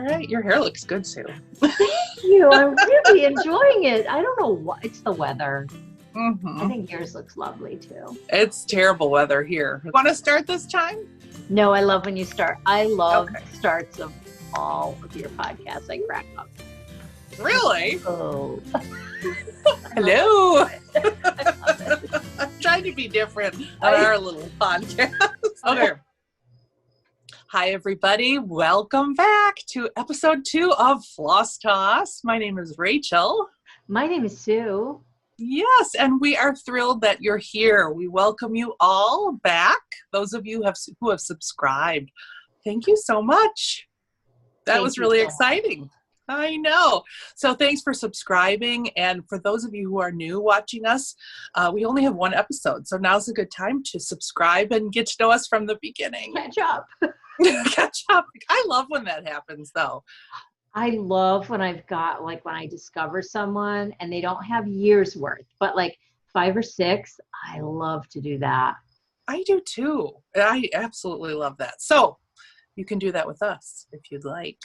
All right. Your hair looks good, Sue. Thank you. I'm really enjoying it. I don't know what, it's the weather. I think yours looks lovely too. It's terrible weather here. Want to start this time? No, I love when you start. I love starts of all of your podcasts. I crack up. Really? Oh. Hello. I'm trying to be different on our little podcast. Okay. Hi, everybody. Welcome back to episode 2 of Floss Toss. My name is Rachel. My name is Sue. Yes, and we are thrilled that you're here. We welcome you all back. Those of you who have subscribed, thank you so much. That was really exciting. I know. So thanks for subscribing. And for those of you who are new watching us, we only have one episode. So now's a good time to subscribe and get to know us from the beginning. Catch up. Catch up. I love when that happens, though. I love when I've got, like, when I discover someone and they don't have years worth, but like 5 or 6, I love to do that. I do too. I absolutely love that. So you can do that with us if you'd like.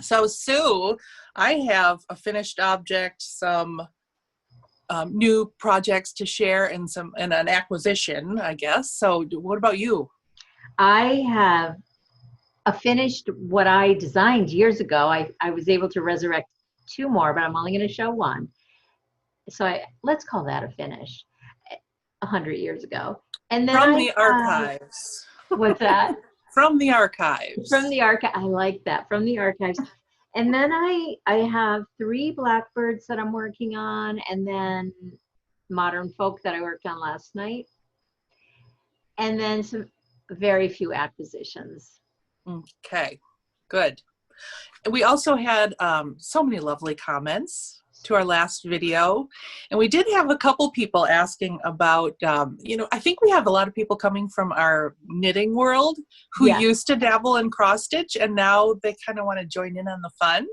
So Sue, I have a finished object, some new projects to share, and an acquisition, I guess. So what about you? I have finished what I designed years ago. I was able to resurrect 2 more, but I'm only going to show 1. So let's call that a finish. 100 years ago. And then from the archives. What's that? From the archives. From the archive. I like that. From the archives. And then I have 3 blackbirds that I'm working on, and then modern folk that I worked on last night, and then some very few acquisitions. Okay, good. We also had so many lovely comments to our last video, and we did have a couple people asking about, I think we have a lot of people coming from our knitting world who used to dabble in cross stitch, and now they kind of want to join in on the fun.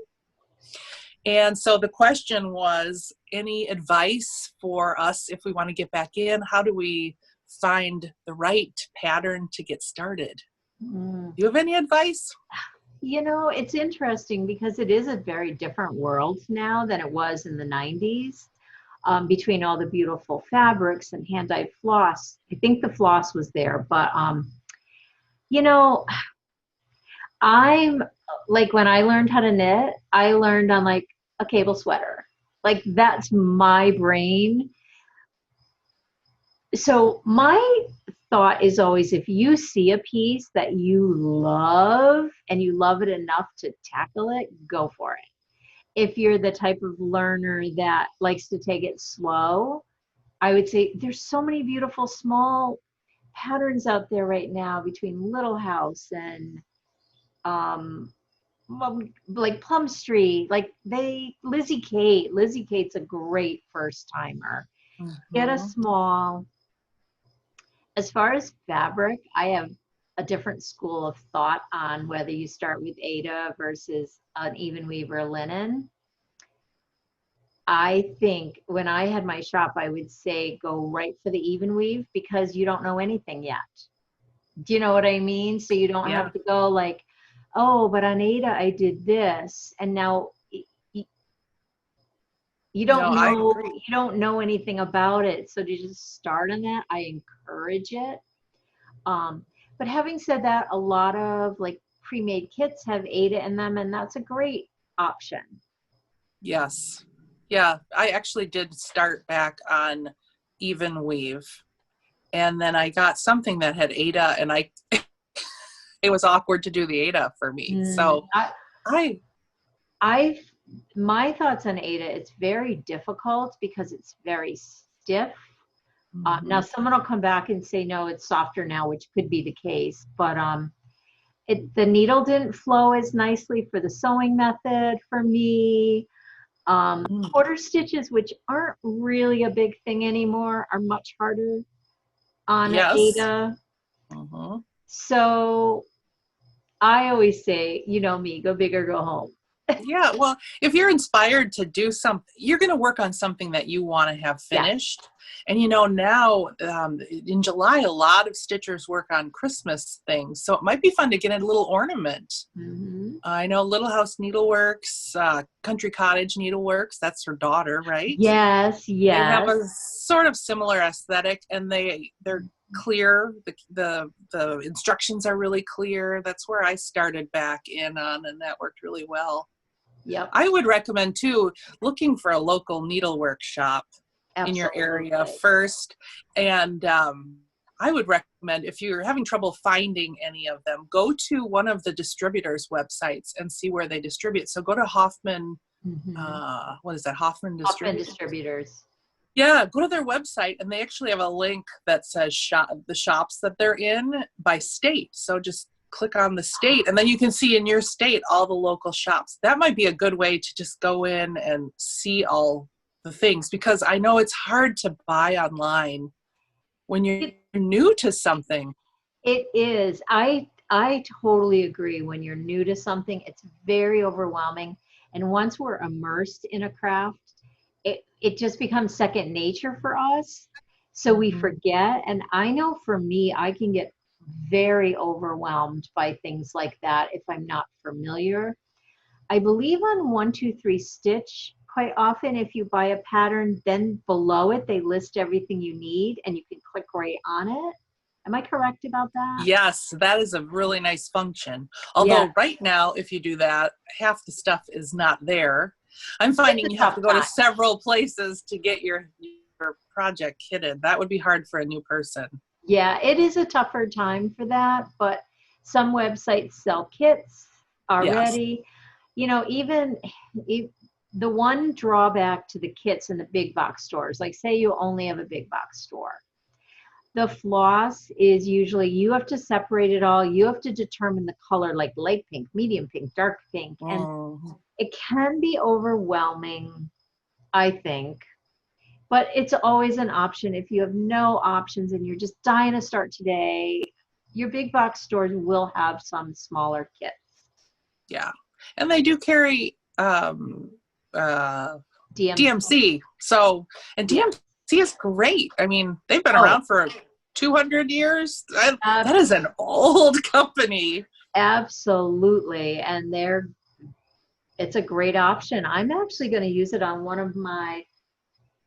And so the question was, any advice for us if we want to get back in? How do we find the right pattern to get started? Do you have any advice? It's interesting because it is a very different world now than it was in the 90s, between all the beautiful fabrics and hand-dyed floss. I think the floss was there, but, I'm like, when I learned how to knit, I learned on like a cable sweater. Like, that's my brain. So my thought is always, if you see a piece that you love and you love it enough to tackle it, go for it. If you're the type of learner that likes to take it slow, I would say there's so many beautiful small patterns out there right now between Little House and like Plum Street, like Lizzie Kate's a great first timer. Get a small. As far as fabric, I have a different school of thought on whether you start with Aida versus an even weaver linen. I think when I had my shop, I would say go right for the even weave because you don't know anything yet. Do you know what I mean? So you don't have to go like, oh, but on Aida I did this, and now you don't know anything about it. So to just start on that, I encourage it. But having said that, a lot of like pre-made kits have Aida in them, and that's a great option. Yes. Yeah, I actually did start back on even weave, and then I got something that had Aida, and it was awkward to do the Aida for me. So my thoughts on Aida, it's very difficult because it's very stiff. Now someone will come back and say, no, it's softer now, which could be the case, but the needle didn't flow as nicely for the sewing method for me. Quarter stitches, which aren't really a big thing anymore, are much harder on Aida. So I always say, me, go big or go home. Yeah, well, if you're inspired to do something, you're going to work on something that you want to have finished. Yeah. And now in July, a lot of stitchers work on Christmas things. So it might be fun to get a little ornament. Mm-hmm. I know Little House Needleworks, Country Cottage Needleworks, that's her daughter, right? Yes, yes. They have a sort of similar aesthetic, and they're clear. The instructions are really clear. That's where I started back in on, and that worked really well. Yep. I would recommend too looking for a local needlework shop in your area first, and I would recommend, if you're having trouble finding any of them, go to one of the distributors' websites and see where they distribute. So go to Hoffman. Mm-hmm. What is that? Hoffman Distributors. Yeah, go to their website, and they actually have a link that says the shops that they're in by state. So just click on the state, and then you can see in your state all the local shops. That might be a good way to just go in and see all the things, because I know it's hard to buy online when you're new to something. It is. I totally agree. When you're new to something, it's very overwhelming. And once we're immersed in a craft, it just becomes second nature for us. So we forget. And I know for me, I can get very overwhelmed by things like that if I'm not familiar. I believe on 123 Stitch, quite often if you buy a pattern, then below it they list everything you need and you can click right on it. Am I correct about that? Yes, that is a really nice function. Although right now, if you do that, half the stuff is not there. I'm finding you have to go to several places to get your project kitted. That would be hard for a new person. Yeah, it is a tougher time for that, but some websites sell kits already. Yes. Even the one drawback to the kits in the big box stores, like say you only have a big box store, the floss is usually, you have to separate it all. You have to determine the color, like light pink, medium pink, dark pink, and it can be overwhelming, I think. But it's always an option. If you have no options and you're just dying to start today, your big box stores will have some smaller kits. Yeah. And they do carry DMC. So, and DMC is great. I mean, they've been around for 200 years. That is an old company. Absolutely. And it's a great option. I'm actually going to use it on one of my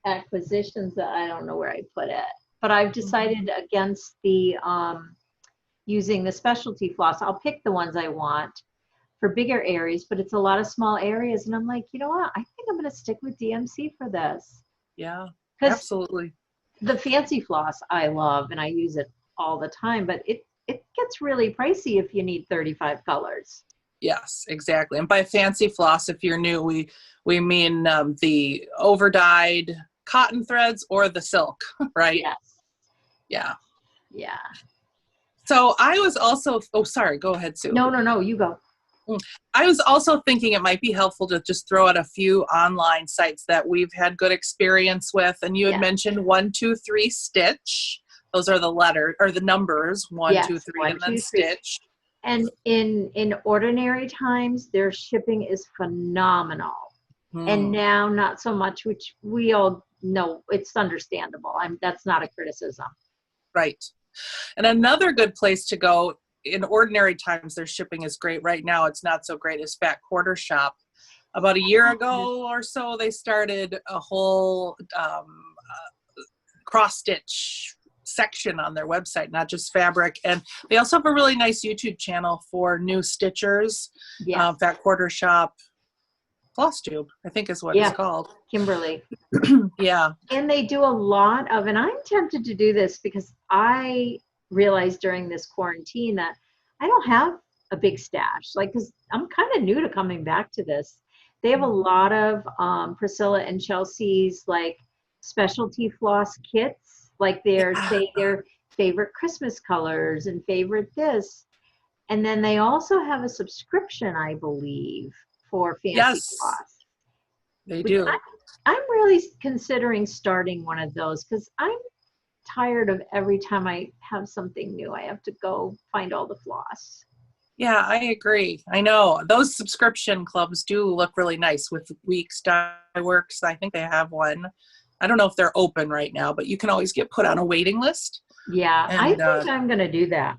acquisitions that I don't know where I put it, but I've decided against the using the specialty floss. I'll pick the ones I want for bigger areas, but it's a lot of small areas, and I'm like, you know what, I think I'm going to stick with DMC for this. Yeah, absolutely. The fancy floss I love and I use it all the time, but it gets really pricey if you need 35 colors. Yes, exactly. And by fancy floss, if you're new, we mean the over-dyed cotton threads or the silk, right? Yes. Yeah. Yeah. So I was also, sorry, go ahead, Sue. No, you go. I was also thinking it might be helpful to just throw out a few online sites that we've had good experience with. And you had mentioned 123 Stitch. Those are the letter or the numbers, 1, 2, 3, and then Stitch. And in ordinary times, their shipping is phenomenal. And now not so much, which we all know it's understandable. That's not a criticism. Right. And another good place to go in ordinary times, their shipping is great. Right now, it's not so great as Fat Quarter Shop. About a year ago or so, they started a whole cross-stitch section on their website, not just fabric. And they also have a really nice YouTube channel for new stitchers. Fat Quarter Shop Floss Tube, I think is what it's called. Kimberly. Yeah. And they do a lot of, and I'm tempted to do this because I realized during this quarantine that I don't have a big stash, because I'm kind of new to coming back to this. They have a lot of Priscilla and Chelsea's specialty floss kits, their favorite Christmas colors and favorite this. And then they also have a subscription, I believe, for fancy floss. They do. I'm really considering starting one of those because I'm tired of every time I have something new, I have to go find all the floss. Yeah, I agree. I know those subscription clubs do look really nice with Weeks Dye Works. I think they have one. I don't know if they're open right now, but you can always get put on a waiting list. Yeah, I And think I'm going to do that.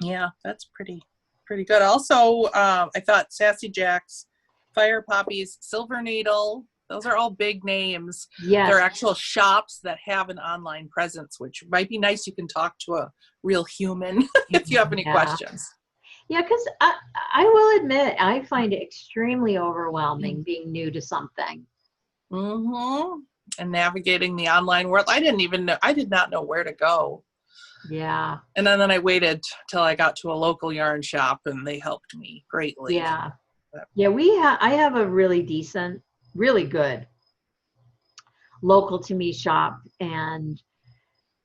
yeah, that's pretty good. Also, I thought Sassy Jacks, Fire Poppies, Silver Needle, those are all big names. Yes. They're actual shops that have an online presence, which might be nice. You can talk to a real human if you have any questions. Yeah, because I will admit, I find it extremely overwhelming being new to something. Mm-hmm. And navigating the online world. I did not know where to go. Yeah. And then I waited till I got to a local yarn shop and they helped me greatly. Yeah. Yeah, I have a really decent, really good local to me shop, and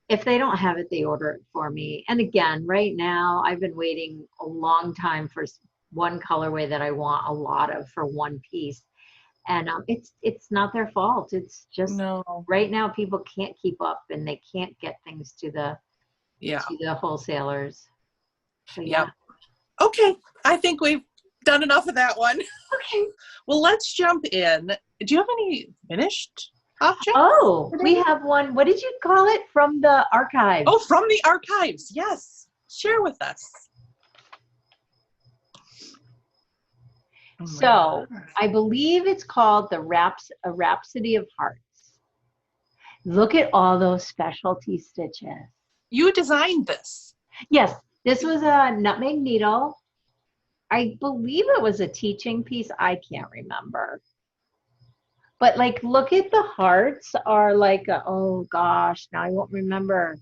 if they don't have it, they order it for me. And again, right now, I've been waiting a long time for one colorway that I want a lot of for one piece. And it's not their fault. It's just right now people can't keep up and they can't get things to the wholesalers. So, yeah. Okay, I think we've done enough of that one. Okay. Well, let's jump in. Do you have any finished objects? Oh, we have one. What did you call it? From the archives. Oh, from the archives. Yes. Share with us. So I believe it's called A Rhapsody of Hearts. Look at all those specialty stitches. You designed this. Yes, this was a nutmeg needle. I believe it was a teaching piece. I can't remember. But like, look at the hearts are like, oh gosh, now I won't remember.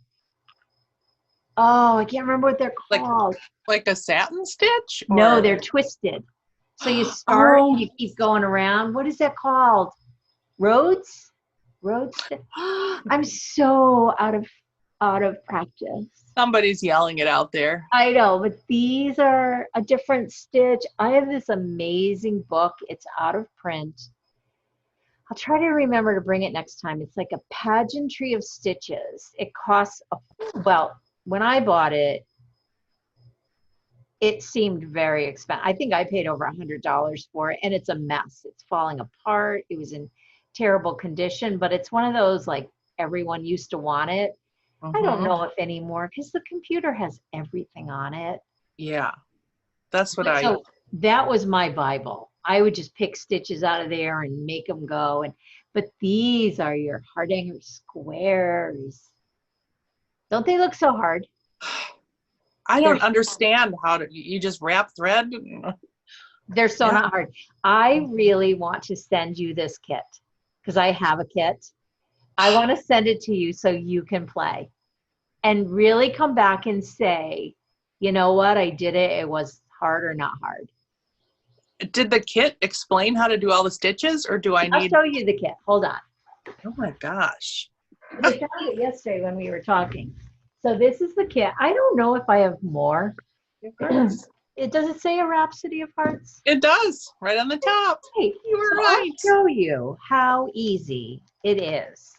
Oh, I can't remember what they're called. Like a satin stitch? Or? No, they're twisted. So you start and you keep going around. What is that called? Rhodes? I'm so out of practice. Somebody's yelling it out there. I know, but these are a different stitch. I have this amazing book. It's out of print. I'll try to remember to bring it next time. It's like a pageantry of stitches. It costs, when I bought it, it seemed very expensive. I think I paid over $100 for it, and it's a mess. It's falling apart. It was in terrible condition, but it's one of those, like, everyone used to want it. Mm-hmm. I don't know if anymore, because the computer has everything on it. Yeah, that's what So that was my Bible. I would just pick stitches out of there and make them go. But these are your Hardanger squares. Don't they look so hard? I don't understand you just wrap thread? They're so not hard. I really want to send you this kit because I have a kit. I want to send it to you so you can play and really come back and say, you know what, I did it. It was hard or not hard. Did the kit explain how to do all the stitches, or do I'll show you the kit. Hold on. Oh my gosh. I showed it yesterday when we were talking. So this is the kit. I don't know if I have more. Does it say A Rhapsody of Hearts? It does, right on the top. Hey, you were right. I'll show you how easy it is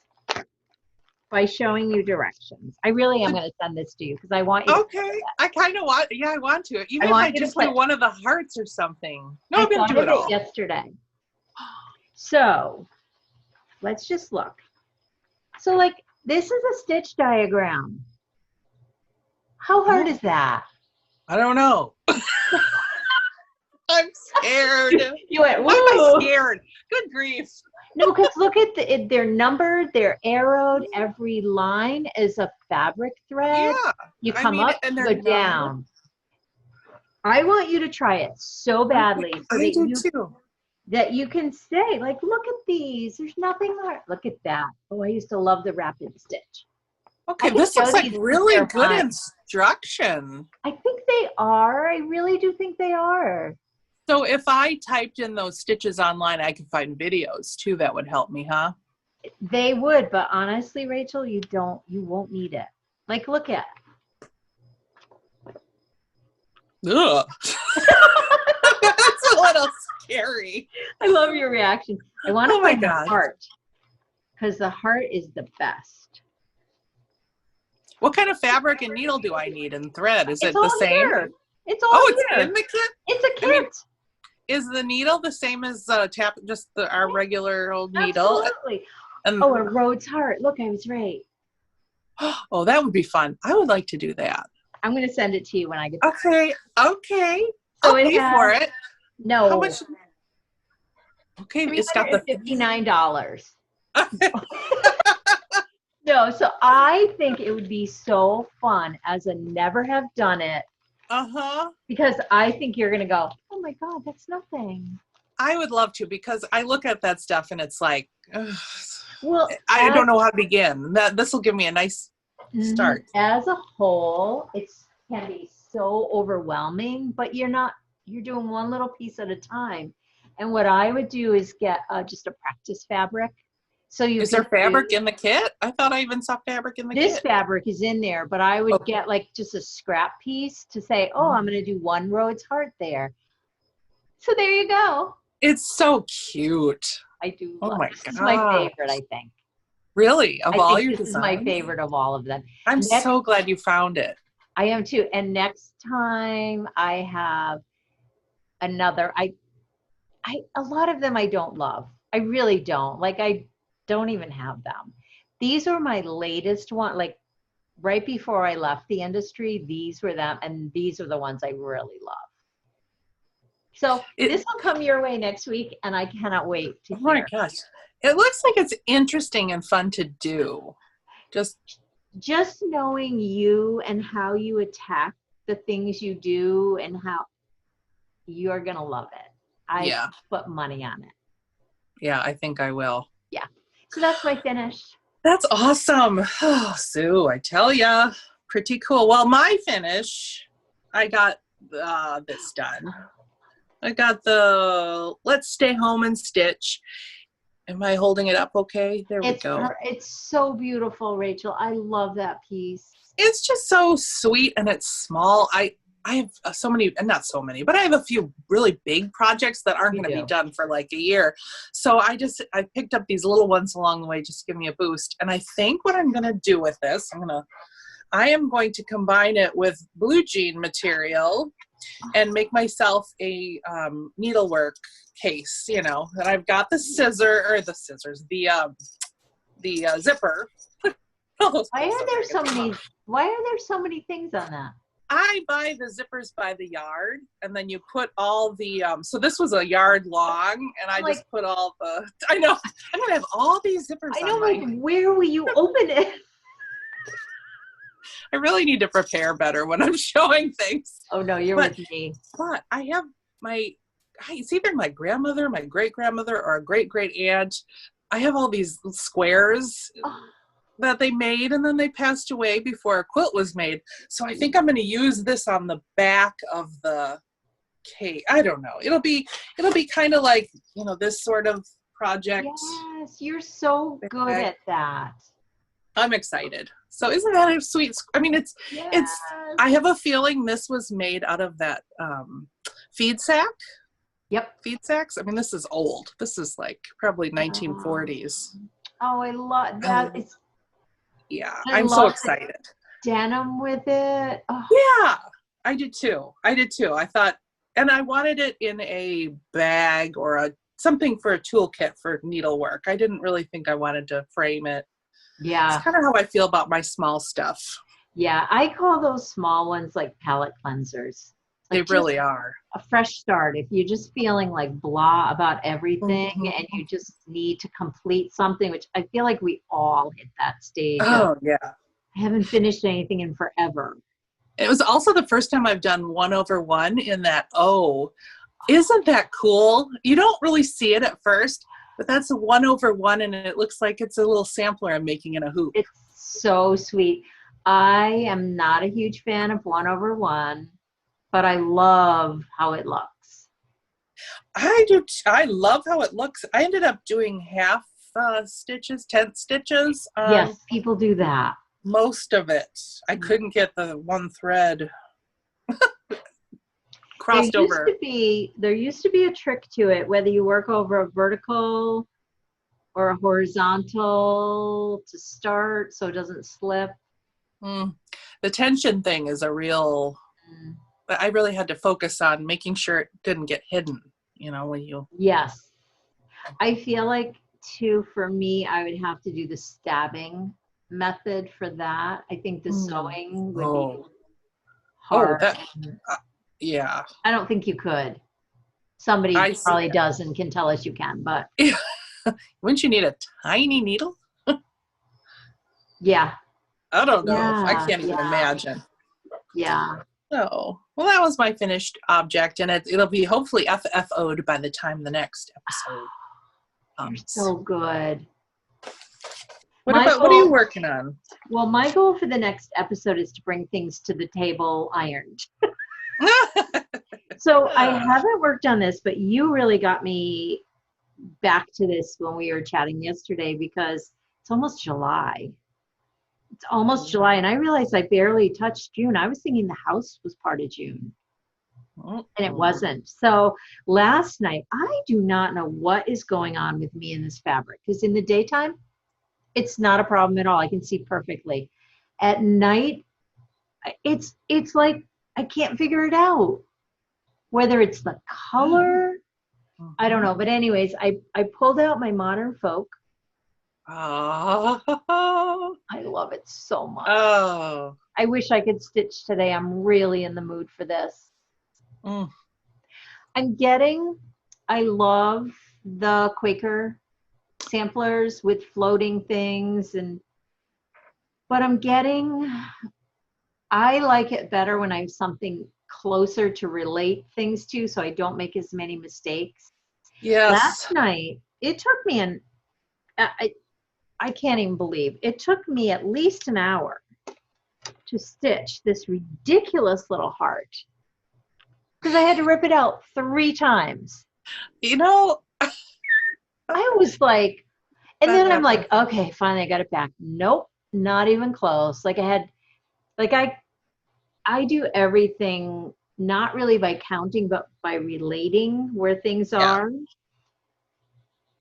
by showing you directions. I really am going to send this to you because I want you to I kind of want, I want to. Even if I just do one of the hearts or something. No, I'm going to do it all. Yesterday. So let's just look. So like, this is a stitch diagram. How hard is that? I don't know. I'm scared. You went, why am I scared? Good grief. No, because look at they're numbered, they're arrowed. Every line is a fabric thread. Yeah. You come up and go down. I want you to try it so badly that you can say, like, look at these. There's nothing hard. Look at that. Oh, I used to love the rapid stitch. Okay, this looks like really good instruction. I think they are. I really do think they are. So if I typed in those stitches online, I could find videos too that would help me, huh? They would, but honestly, Rachel, you won't need it. Like, look at it. Ugh. That's a little scary. I love your reaction. I want to find the heart, because the heart is the best. What kind of fabric and needle do I need and thread? Is it the same? Here. It's all Oh, it's here. in the kit? It's a kit. I mean, is the needle the same as our regular old needle? Absolutely. And Oh, a Rhodes heart. Look, I was right. oh, that would be fun. I would like to do that. I'm going to send it to you when I get back. Okay. So I'll pay for it. No. How much? Okay, it's got the $359. No, so I think it would be so fun as a never have done it. Because I think you're going to go, oh my God, that's nothing. I would love to, because I look at that stuff and it's like, well, I don't know how to begin. This will give me a nice start. As a whole, it can be so overwhelming, but you're doing one little piece at a time. And what I would do is get just a practice fabric. So is there fabric in the kit? I thought I even saw fabric in the kit. This fabric is in there, but I would get like just a scrap piece to say, oh, I'm going to do one Rhodes heart there. So there you go. It's so cute. I do. Oh my God. This is my favorite, I think. Really? Of all your designs? This is my favorite of all of them. I'm so glad you found it. I am too. And next time I have another, a lot of them I don't love. I really don't. Like, I don't even have them. These are my latest one. Like, right before I left the industry, these were them, and these are the ones I really love. So this will come your way next week, and I cannot wait to hear. Oh my gosh. It looks like it's interesting and fun to do. Just knowing you and how you attack the things you do and how you're going to love it. I put money on it. Yeah, I think I will. Yeah. So that's my finish. That's awesome. Oh, Sue, I tell ya, pretty cool. Well, my finish, I got this done. I got the Let's Stay Home and Stitch. Am I holding it up okay? There we go. It's so beautiful, Rachel. I love that piece. It's just so sweet, and it's small. I have so many, not so many, but I have a few really big projects that aren't going to be done for like a year. So I picked up these little ones along the way just to give me a boost. And I think what I'm going to do with this, I am going to combine it with blue jean material and make myself a needlework case, and I've got the zipper. Why are there so many things on that? I buy the zippers by the yard, and then you put all the, so this was a yard long, and I just put all the, I know, I'm going to have all these zippers I know, where will you open it? I really need to prepare better when I'm showing things. Oh, no, you're with me. But I have it's either my grandmother, my great-grandmother, or a great-great-aunt. I have all these squares that they made, and then they passed away before a quilt was made. So I think I'm going to use this on the back of the cake. I don't know. It'll be kind of like, this sort of project. Yes, you're so good at that. I'm excited. So isn't that a sweet? I mean, it's. I have a feeling this was made out of that feed sack. Yep. Feed sacks. I mean, this is old. This is like probably 1940s. Oh, I love that. I'm so excited. Denim with it. Oh. Yeah, I did too. I thought, and I wanted it in a bag or something for a toolkit for needlework. I didn't really think I wanted to frame it. Yeah. It's kind of how I feel about my small stuff. Yeah, I call those small ones like palette cleansers. They really are. A fresh start. If you're just feeling like blah about everything and you just need to complete something, which I feel like we all hit that stage. Oh, yeah. I haven't finished anything in forever. It was also the first time I've done 1/1 in that Isn't that cool? You don't really see it at first, but that's a 1/1, and it looks like it's a little sampler I'm making in a hoop. It's so sweet. I am not a huge fan of 1/1, but I love how it looks. I do. I love how it looks. I ended up doing half stitches, 10 stitches. Yes, people do that. Most of it. I couldn't get the one thread crossed over. There used to be a trick to it, whether you work over a vertical or a horizontal to start so it doesn't slip. The tension thing is a real, I really had to focus on making sure it didn't get hidden, when you. Yes. I feel like too, for me, I would have to do the stabbing method for that. I think the sewing would be hard. Yeah. I don't think you could. Somebody probably does and can tell us you can, but. Wouldn't you need a tiny needle? Yeah. I don't know. I can't even imagine. Yeah. So, well, that was my finished object, and it'll be hopefully FFO'd by the time the next episode comes. You're so good. What are you working on? Well, my goal for the next episode is to bring things to the table ironed. So I haven't worked on this, but you really got me back to this when we were chatting yesterday, because it's almost July. It's almost July, and I realized I barely touched June. I was thinking the house was part of June, and it wasn't. So last night, I do not know what is going on with me in this fabric, because in the daytime, it's not a problem at all. I can see perfectly. At night, it's like I can't figure it out. Whether it's the color, I don't know. But anyways, I pulled out my Modern Folk. Oh, I love it so much. Oh, I wish I could stitch today. I'm really in the mood for this. I love the Quaker samplers with floating things, but I like it better when I have something closer to relate things to, so I don't make as many mistakes. Yes. Last night, it took me I can't even believe, it took me at least an hour to stitch this ridiculous little heart, because I had to rip it out 3 times. I was like, and then I'm like, okay, finally I got it back. Nope, not even close. I do everything not really by counting, but by relating where things are.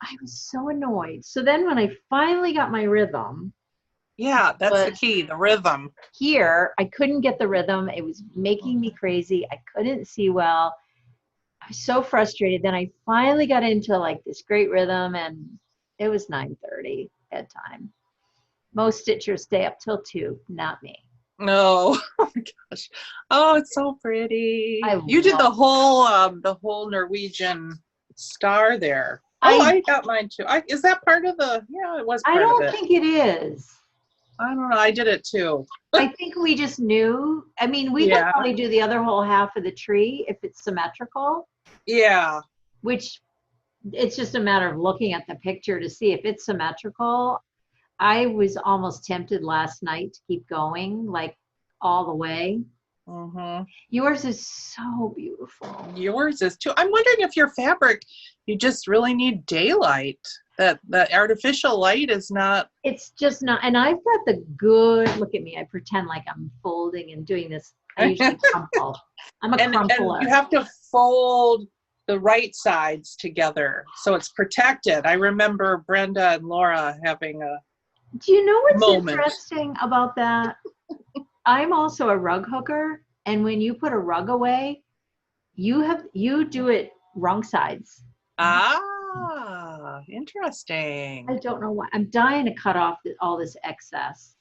I was so annoyed. So then when I finally got my rhythm. Yeah, that's the key, the rhythm. Here, I couldn't get the rhythm. It was making me crazy. I couldn't see well. I was so frustrated. Then I finally got into like this great rhythm, and it was 9:30 bedtime. Most stitchers stay up till 2, not me. No. Oh my gosh. Oh, it's so pretty. You did the whole Norwegian star there. I got mine too. Is that part of the? Yeah, it was. I don't think it is. I don't know. I did it too. I think we just knew. I mean, we could probably do the other whole half of the tree if it's symmetrical. Yeah. Which, it's just a matter of looking at the picture to see if it's symmetrical. I was almost tempted last night to keep going, like all the way. Yours is so beautiful. Yours is too. I'm wondering if your fabric, you just really need daylight. That artificial light is not. It's just not. And I've got the good, look at me, I pretend like I'm folding and doing this. I usually crumple. I'm a crumpler. And you have to fold the right sides together so it's protected. I remember Brenda and Laura having a. Do you know what's interesting about that? I'm also a rug hooker, and when you put a rug away, you do it wrong sides. Ah, interesting. I don't know why. I'm dying to cut off all this excess.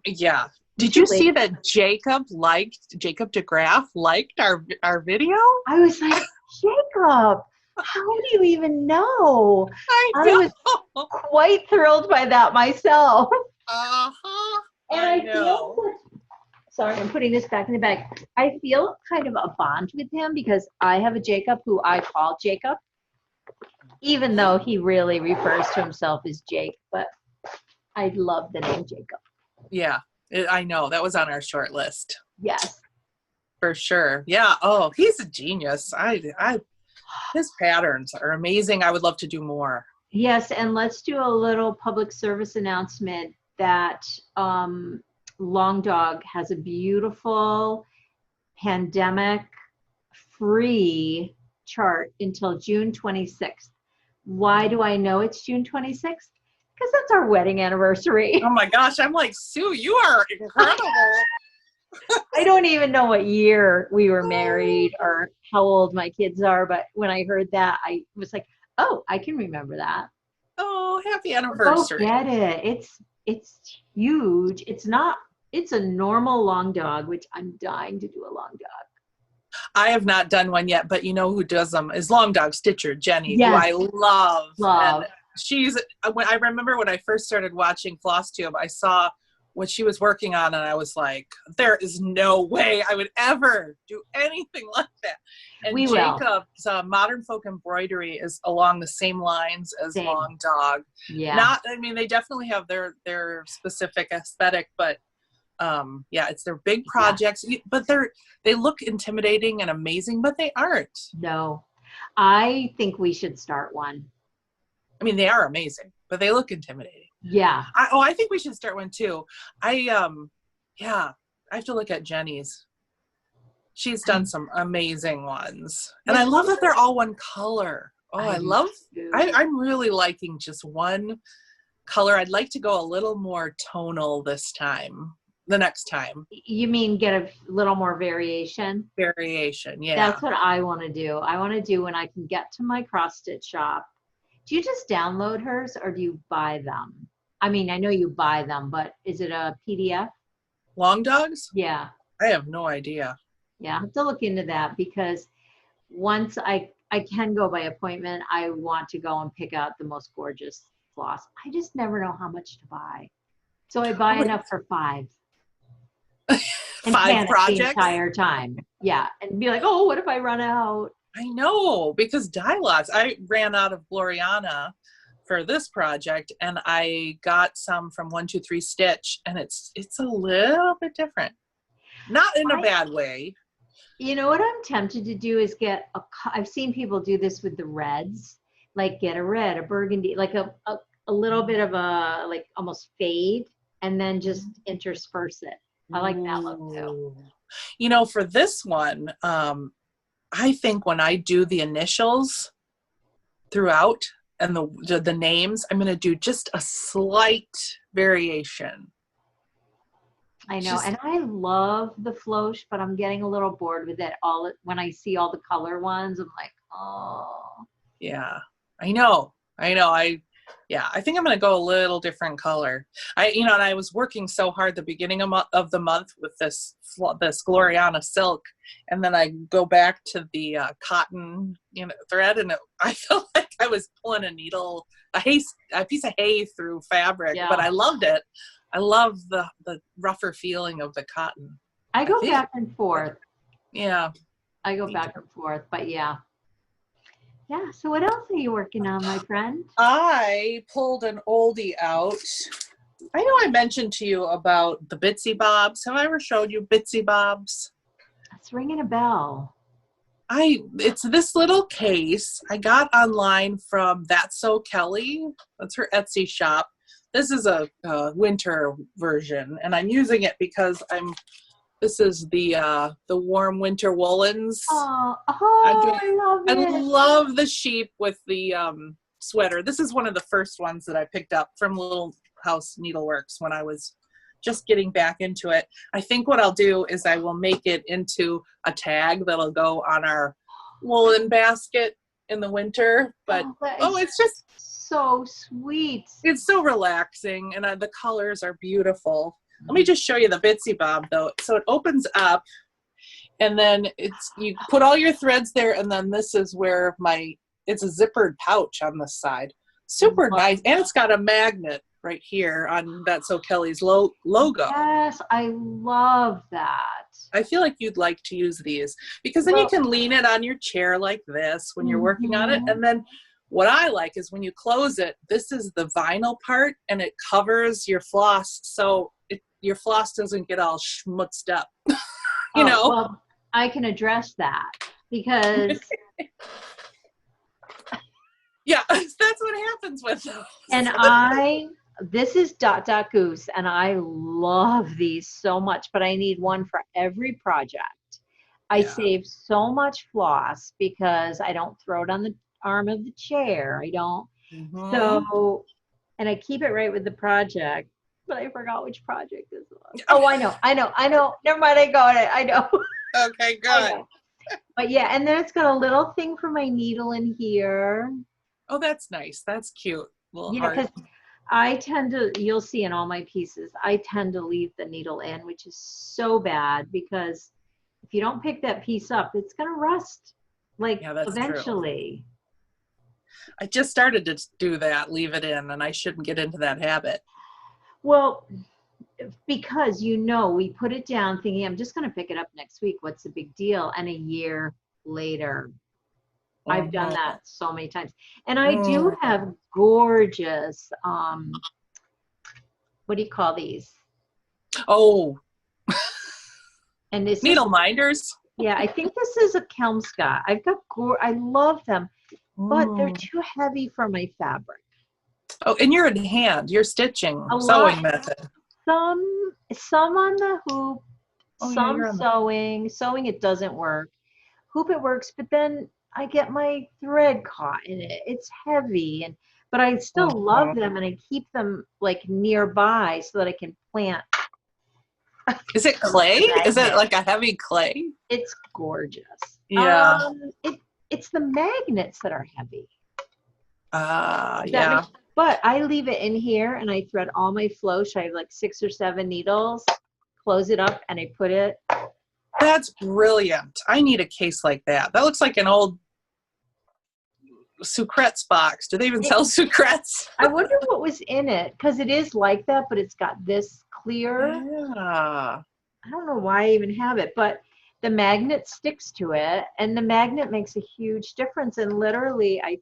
Yeah. Did you see that Jacob DeGraff liked our video? I was like, Jacob, how do you even know? I was quite thrilled by that myself. And I feel, sorry, I'm putting this back in the bag. I feel kind of a bond with him because I have a Jacob who I call Jacob, even though he really refers to himself as Jake, but I love the name Jacob. Yeah, I know. That was on our short list. Yes. For sure. Yeah. Oh, he's a genius. His patterns are amazing. I would love to do more. Yes, and let's do a little public service announcement that Long Dog has a beautiful pandemic-free chart until June 26th. Why do I know it's June 26th? Because that's our wedding anniversary. Oh my gosh, I'm like, Sue, you are incredible. I don't even know what year we were married or how old my kids are, but when I heard that, I was like, oh, I can remember that. Oh, happy Go anniversary. get it. It's huge. It's a normal long dog, which I'm dying to do a long dog. I have not done one yet, but you know who does them is Long Dog Stitcher, Jenny, who Yes. I love. Love. And I remember when I first started watching FlossTube, I saw what she was working on, and I was like, there is no way I would ever do anything like that. And We will. Jacob's Modern Folk Embroidery is along the same lines as Same. Long Dog. Yeah. They definitely have their specific aesthetic, but it's their big projects, but they look intimidating and amazing, but they aren't. No, I think we should start one. I mean, they are amazing, but they look intimidating. Yeah. I think we should start one too. I have to look at Jenny's. She's done some amazing ones, and I love that they're all one color. I'm really liking just one color. I'd like to go a little more tonal the next time. You mean get a little more variation? Variation, yeah. That's what I want to do. I want to do when I can get to my cross stitch shop. Do you just download hers or do you buy them? I mean, I know you buy them, but is it a PDF? Long Dogs? Yeah. I have no idea. Yeah, I have to look into that because once I can go by appointment, I want to go and pick out the most gorgeous floss. I just never know how much to buy. So I buy enough for 5. And 5 projects? The entire time. Yeah. And be like, oh, what if I run out? I know, because dye lots. I ran out of Gloriana for this project, and I got some from 123 Stitch, and it's a little bit different. Not in a bad way. You know what I'm tempted to do is I've seen people do this with the reds, like get a red, a burgundy, like a little bit of a, like almost fade, and then just intersperse it. I like that look too. You know, for this one, I think when I do the initials throughout and the names, I'm going to do just a slight variation. I know, and I love the floche, but I'm getting a little bored with it. When I see all the color ones, I'm like, oh. Yeah, I know. I think I'm going to go a little different color. And I was working so hard the beginning of the month with this Gloriana silk, and then I go back to the cotton, thread, and I felt like I was pulling a piece of hay through fabric, but I loved it. I love the rougher feeling of the cotton. I go back and forth. Yeah. I go back and forth, but yeah. Yeah, so what else are you working on, my friend? I pulled an oldie out. I know I mentioned to you about the Bitsy Bobs. Have I ever showed you Bitsy Bobs? It's ringing a bell. It's this little case I got online from That's So Kelly. That's her Etsy shop. This is a winter version, and I'm using it because this is the warm winter woolens. I love it. I love the sheep with the sweater. This is one of the first ones that I picked up from Little House Needleworks when I was just getting back into it. I think what I'll do is I will make it into a tag that'll go on our woolen basket in the winter. But it's just so sweet. It's so relaxing, and the colors are beautiful. Let me just show you the Bitsy Bob though. So it opens up, and then you put all your threads there, and then this is where it's a zippered pouch on the side. Super nice, and it's got a magnet right here on That's So Kelly's logo. Yes, I love that. I feel like you'd like to use these because then you can lean it on your chair like this when you're working on it, and then what I like is when you close it, this is the vinyl part, and it covers your floss, so your floss doesn't get all schmutzed up. you know? Well, I can address that because... yeah, that's what happens with those. And this is Dot Dot Goose, and I love these so much, but I need one for every project. I save so much floss because I don't throw it on the arm of the chair. I don't. So, and I keep it right with the project. but I forgot which project this was. Oh, I know. Never mind, I got it. I know. Okay, good. But yeah, and then it's got a little thing for my needle in here. Oh, that's nice. That's cute. Little Yeah, heart. because I tend to, you'll see in all my pieces, I tend to leave the needle in, which is so bad because if you don't pick that piece up, it's going to rust, like, Yeah, that's eventually. True. I just started to do that, leave it in, and I shouldn't get into that habit. Well, because, we put it down thinking, I'm just going to pick it up next week. What's the big deal? And a year later, I've done that so many times. And I do have gorgeous, what do you call these? Oh, and this needle minders. Yeah, I think this is a Kelmska. I've got I love them, but they're too heavy for my fabric. Oh, and you're in hand. You're stitching, sewing method. Some on the hoop, some yeah, sewing. Sewing, it doesn't work. Hoop, it works, but then I get my thread caught in it. It's heavy, but I still love them, and I keep them like nearby so that I can plant. Is it clay? Is it like a heavy clay? It's gorgeous. Yeah. It's the magnets that are heavy. Yeah. But I leave it in here and I thread all my floss. I have like 6 or 7 needles, close it up, and I put it. That's brilliant. I need a case like that. That looks like an old Sucrets box. Do they even sell Sucrets? I wonder what was in it, because it is like that, but it's got this clear. Yeah. I don't know why I even have it, but the magnet sticks to it, and the magnet makes a huge difference. And literally, I've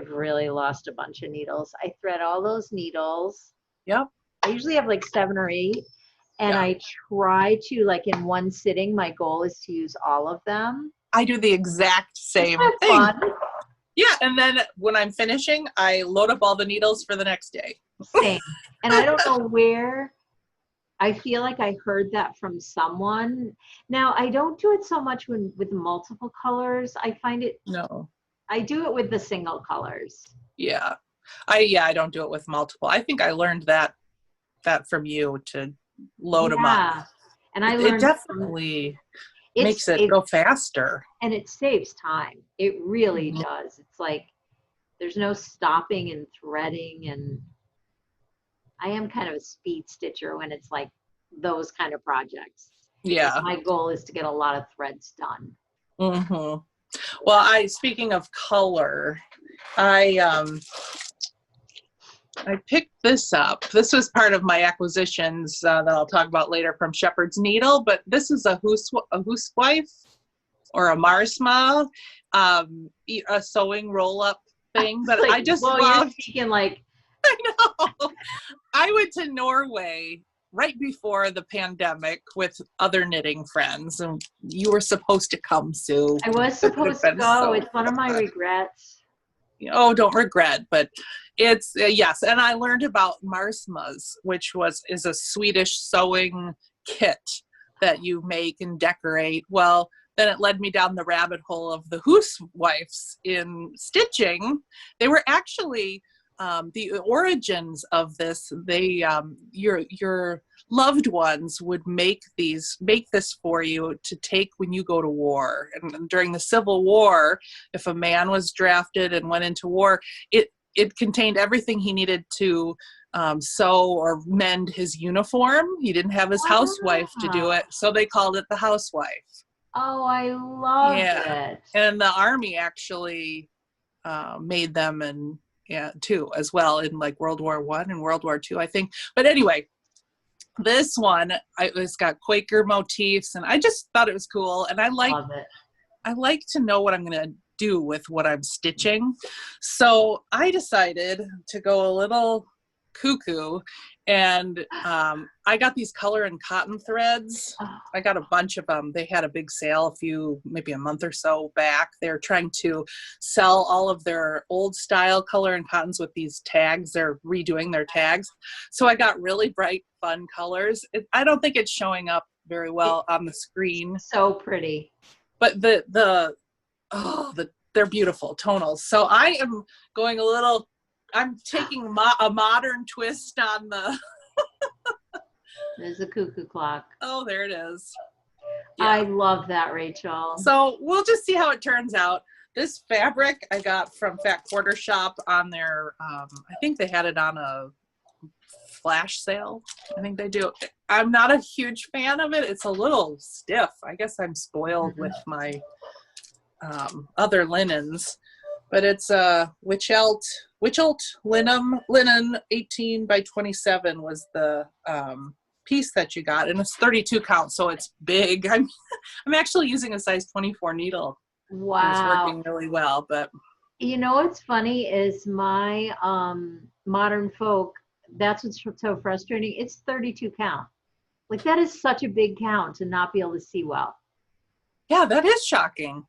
really lost a bunch of needles. I thread all those needles. Yep. I usually have like 7 or 8, and I try to, like, in one sitting, my goal is to use all of them. I do the exact same thing. Fun? Yeah, and then when I'm finishing, I load up all the needles for the next day. Same. And I don't know where. I feel like I heard that from someone. Now, I don't do it so much with multiple colors. I find it. No. I do it with the single colors. Yeah. I don't do it with multiple. I think I learned that from you, to load them up. And I learned it definitely makes it go faster. And it saves time. It really does. It's like there's no stopping and threading, and I am kind of a speed stitcher when it's like those kind of projects. Yeah. My goal is to get a lot of threads done. Mm-hmm. Well, speaking of color, I picked this up. This was part of my acquisitions that I'll talk about later from Shepherd's Needle, but this is a housewife or a marsma, a sewing roll-up thing. But I just loved. You're speaking like. I know. I went to Norway right before the pandemic with other knitting friends, and you were supposed to come, Sue. I was supposed to go. It's one of my regrets. Oh, don't regret, but it's yes. And I learned about marsmas, which is a Swedish sewing kit that you make and decorate. Well, then it led me down the rabbit hole of the housewives in stitching. They were actually the origins of this. They your loved ones would make this for you to take when you go to war. And during the Civil War, if a man was drafted and went into war, it contained everything he needed to sew or mend his uniform. He didn't have his housewife to do it, so they called it the housewife. Oh, I love it. And the Army actually made them, and too, as well, in like World War I and World War II, I think. But anyway, this one, it's got Quaker motifs, and I just thought it was cool. And I like to know what I'm going to do with what I'm stitching. So I decided to go a little cuckoo, and I got these color and cotton threads. I got a bunch of them. They had a big sale maybe a month or so back. They're trying to sell all of their old style color and cottons with these tags. They're redoing their tags. So I got really bright, fun colors. I don't think it's showing up very well on the screen. So pretty. But they're beautiful tonals. So I am going a little I'm taking a modern twist on the. There's a cuckoo clock. Oh, there it is. Yeah. I love that, Rachel. So we'll just see how it turns out. This fabric I got from Fat Quarter Shop on their, I think they had it on a flash sale. I think they do. I'm not a huge fan of it. It's a little stiff. I guess I'm spoiled with my other linens. But it's a Witchelt linen 18 by 27 was the piece that you got, and it's 32 count, so it's big. I'm actually using a size 24 needle. Wow, it's working really well. But you know what's funny is my Modern Folk. That's what's so frustrating. It's 32 count. Like that is such a big count to not be able to see well. Yeah, that is shocking.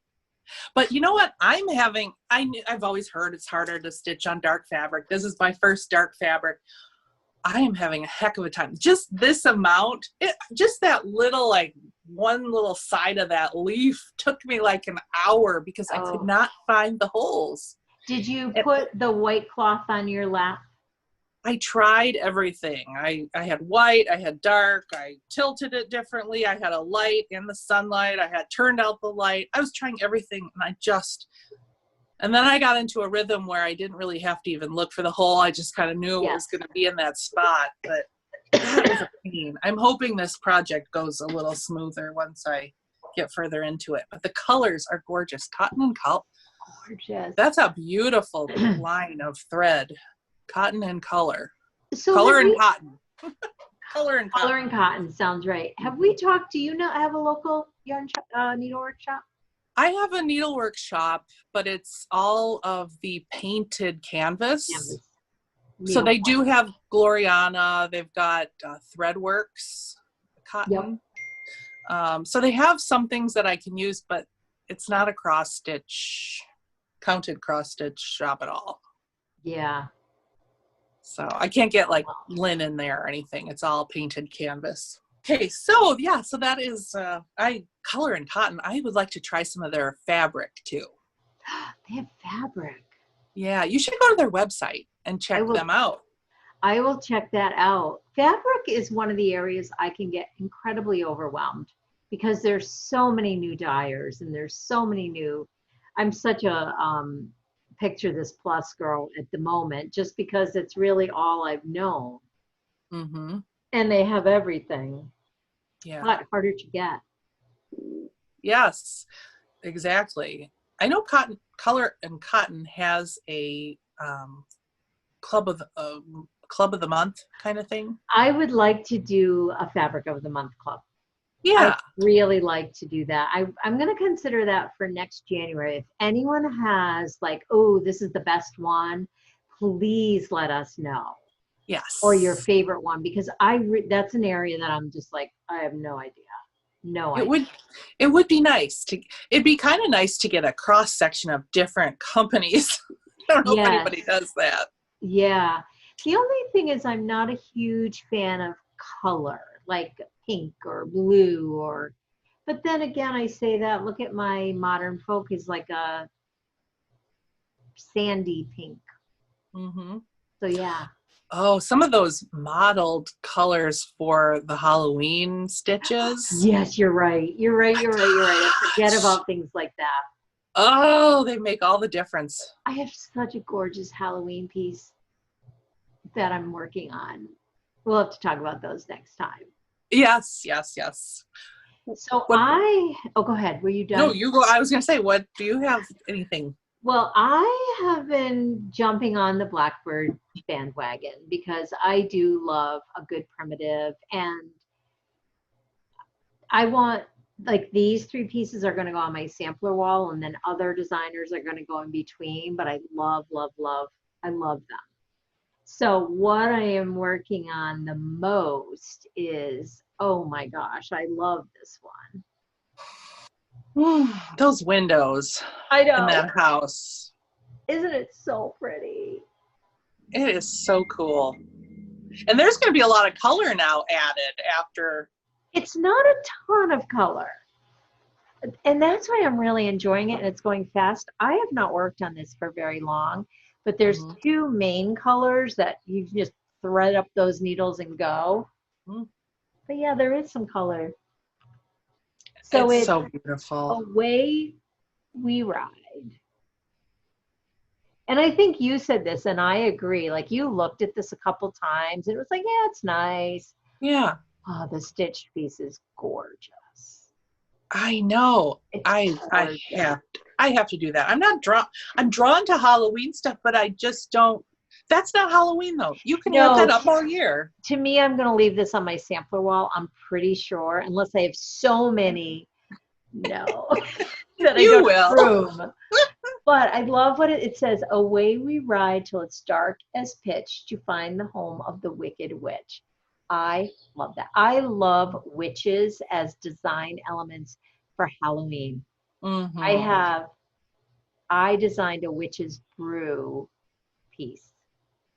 But you know what? I've always heard it's harder to stitch on dark fabric. This is my first dark fabric. I am having a heck of a time. Just this amount, just that little, like one little side of that leaf took me like an hour because I could not find the holes. Did you put the white cloth on your lap? I tried everything. I had white, I had dark, I tilted it differently. I had a light in the sunlight. I had turned out the light. I was trying everything and then I got into a rhythm where I didn't really have to even look for the hole. I just kind of knew it was going to be in that spot, but that was a pain. I'm hoping this project goes a little smoother once I get further into it. But the colors are gorgeous. Cotton and color. Gorgeous. That's a beautiful line of thread. Cotton and color. So color and cotton. Color and cotton sounds right. Have we talked? Do you have a local yarn needlework shop? I have a needlework shop, but it's all of the painted canvas. So they do have Gloriana. They've got Threadworks cotton. Yep. So they have some things that I can use, but it's not a counted cross stitch shop at all. Yeah. So I can't get like linen there or anything. It's all painted canvas. Okay, so yeah, so that is color and cotton. I would like to try some of their fabric too. They have fabric. Yeah, you should go to their website and check them out. I will check that out. Fabric is one of the areas I can get incredibly overwhelmed because there's so many new dyers and there's so many new. I'm such a picture this plus girl at the moment just because it's really all I've known. Mm-hmm. And they have everything. Yeah. But harder to get. Yes, exactly. I know Color and Cotton has a club of the month kind of thing. I would like to do a fabric of the month club. Yeah. I'd really like to do that. I'm going to consider that for next January. If anyone has like, oh, this is the best one, please let us know. Yes. Or your favorite one, because that's an area that I'm just like, I have no idea. No idea. It would be nice it'd be kind of nice to get a cross section of different companies. I don't know if anybody does that. Yeah. The only thing is I'm not a huge fan of color, like pink or blue but then again, I say that, look at my Modern Folk is like a sandy pink. Mm-hmm. So yeah. Oh, some of those modeled colors for the Halloween stitches. Yes, you're right. You're right. I forget about things like that. Oh, they make all the difference. I have such a gorgeous Halloween piece that I'm working on. We'll have to talk about those next time. Yes. So go ahead. Were you done? No, you go. I was going to say, what do you have anything? Well, I have been jumping on the Blackbird bandwagon because I do love a good primitive, and I want, like, these 3 pieces are going to go on my sampler wall, and then other designers are going to go in between, but I love them. So what I am working on the most is, oh my gosh, I love this one. Those windows I know. In that house. Isn't it so pretty? It is so cool. And there's going to be a lot of color now added after. It's not a ton of color. And that's why I'm really enjoying it, and it's going fast. I have not worked on this for very long, But there's two main colors that you can just thread up those needles and go. But yeah, there is some color. So it's so beautiful. Away We Ride. And I think you said this, and I agree. Like, you looked at this a couple times, and it was like, yeah, it's nice. Yeah. Oh, the stitched piece is gorgeous. I know. I have to do that. I'm drawn to Halloween stuff, but I just don't. That's not Halloween though. You can have that up all year. To me, I'm going to leave this on my sampler wall. I'm pretty sure, unless I have so many, that You will. But I love what it says. Away we ride till it's dark as pitch to find the home of the wicked witch. I love that. I love witches as design elements for Halloween. I designed a witch's brew piece.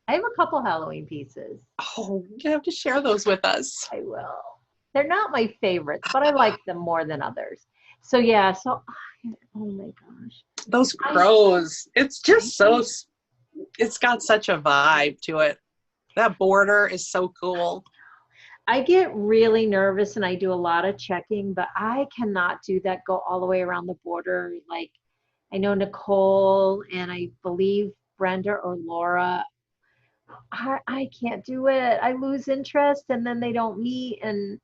I have a couple Halloween pieces. Oh, you have to share those with us. I will. They're not my favorites, but I like them more than others. So yeah, oh my gosh. Those crows, it's just it's got such a vibe to it. That border is so cool. I get really nervous and I do a lot of checking, but I cannot do that, go all the way around the border. Like, I know Nicole and I believe Brenda or Laura, I can't do it. I lose interest and then they don't meet. And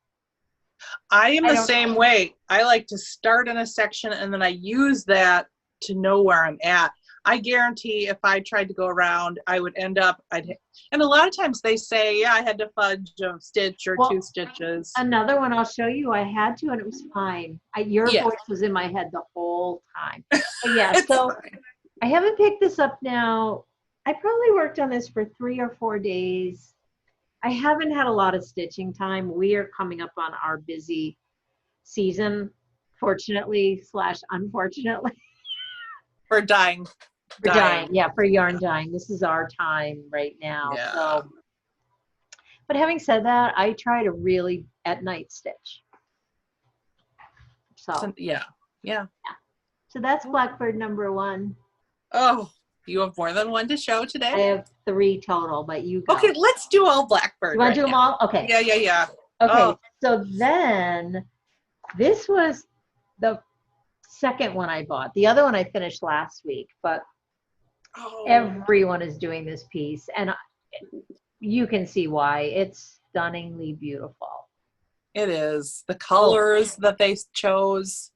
I am the same way. I like to start in a section and then I use that to know where I'm at. I guarantee if I tried to go around, I would end up, and a lot of times they say, yeah, I had to fudge a stitch or 2 stitches. Another one I'll show you, I had to, and it was fine. Your voice was in my head the whole time. But yeah, so fine. I haven't picked this up now. I probably worked on this for 3 or 4 days. I haven't had a lot of stitching time. We are coming up on our busy season, fortunately / unfortunately. For dyeing. For yarn dyeing. This is our time right now. Yeah. So, but having said that, I try to really at night stitch. So yeah. So that's Blackbird number 1. Oh, you have more than one to show today? I have 3 total, but you go. Okay, let's do all Blackbird. You want to do them all? Okay. Yeah. Okay, so then this was the second one I bought. The other one I finished last week, but everyone is doing this piece, and you can see why. It's stunningly beautiful. It is. The colors that they chose,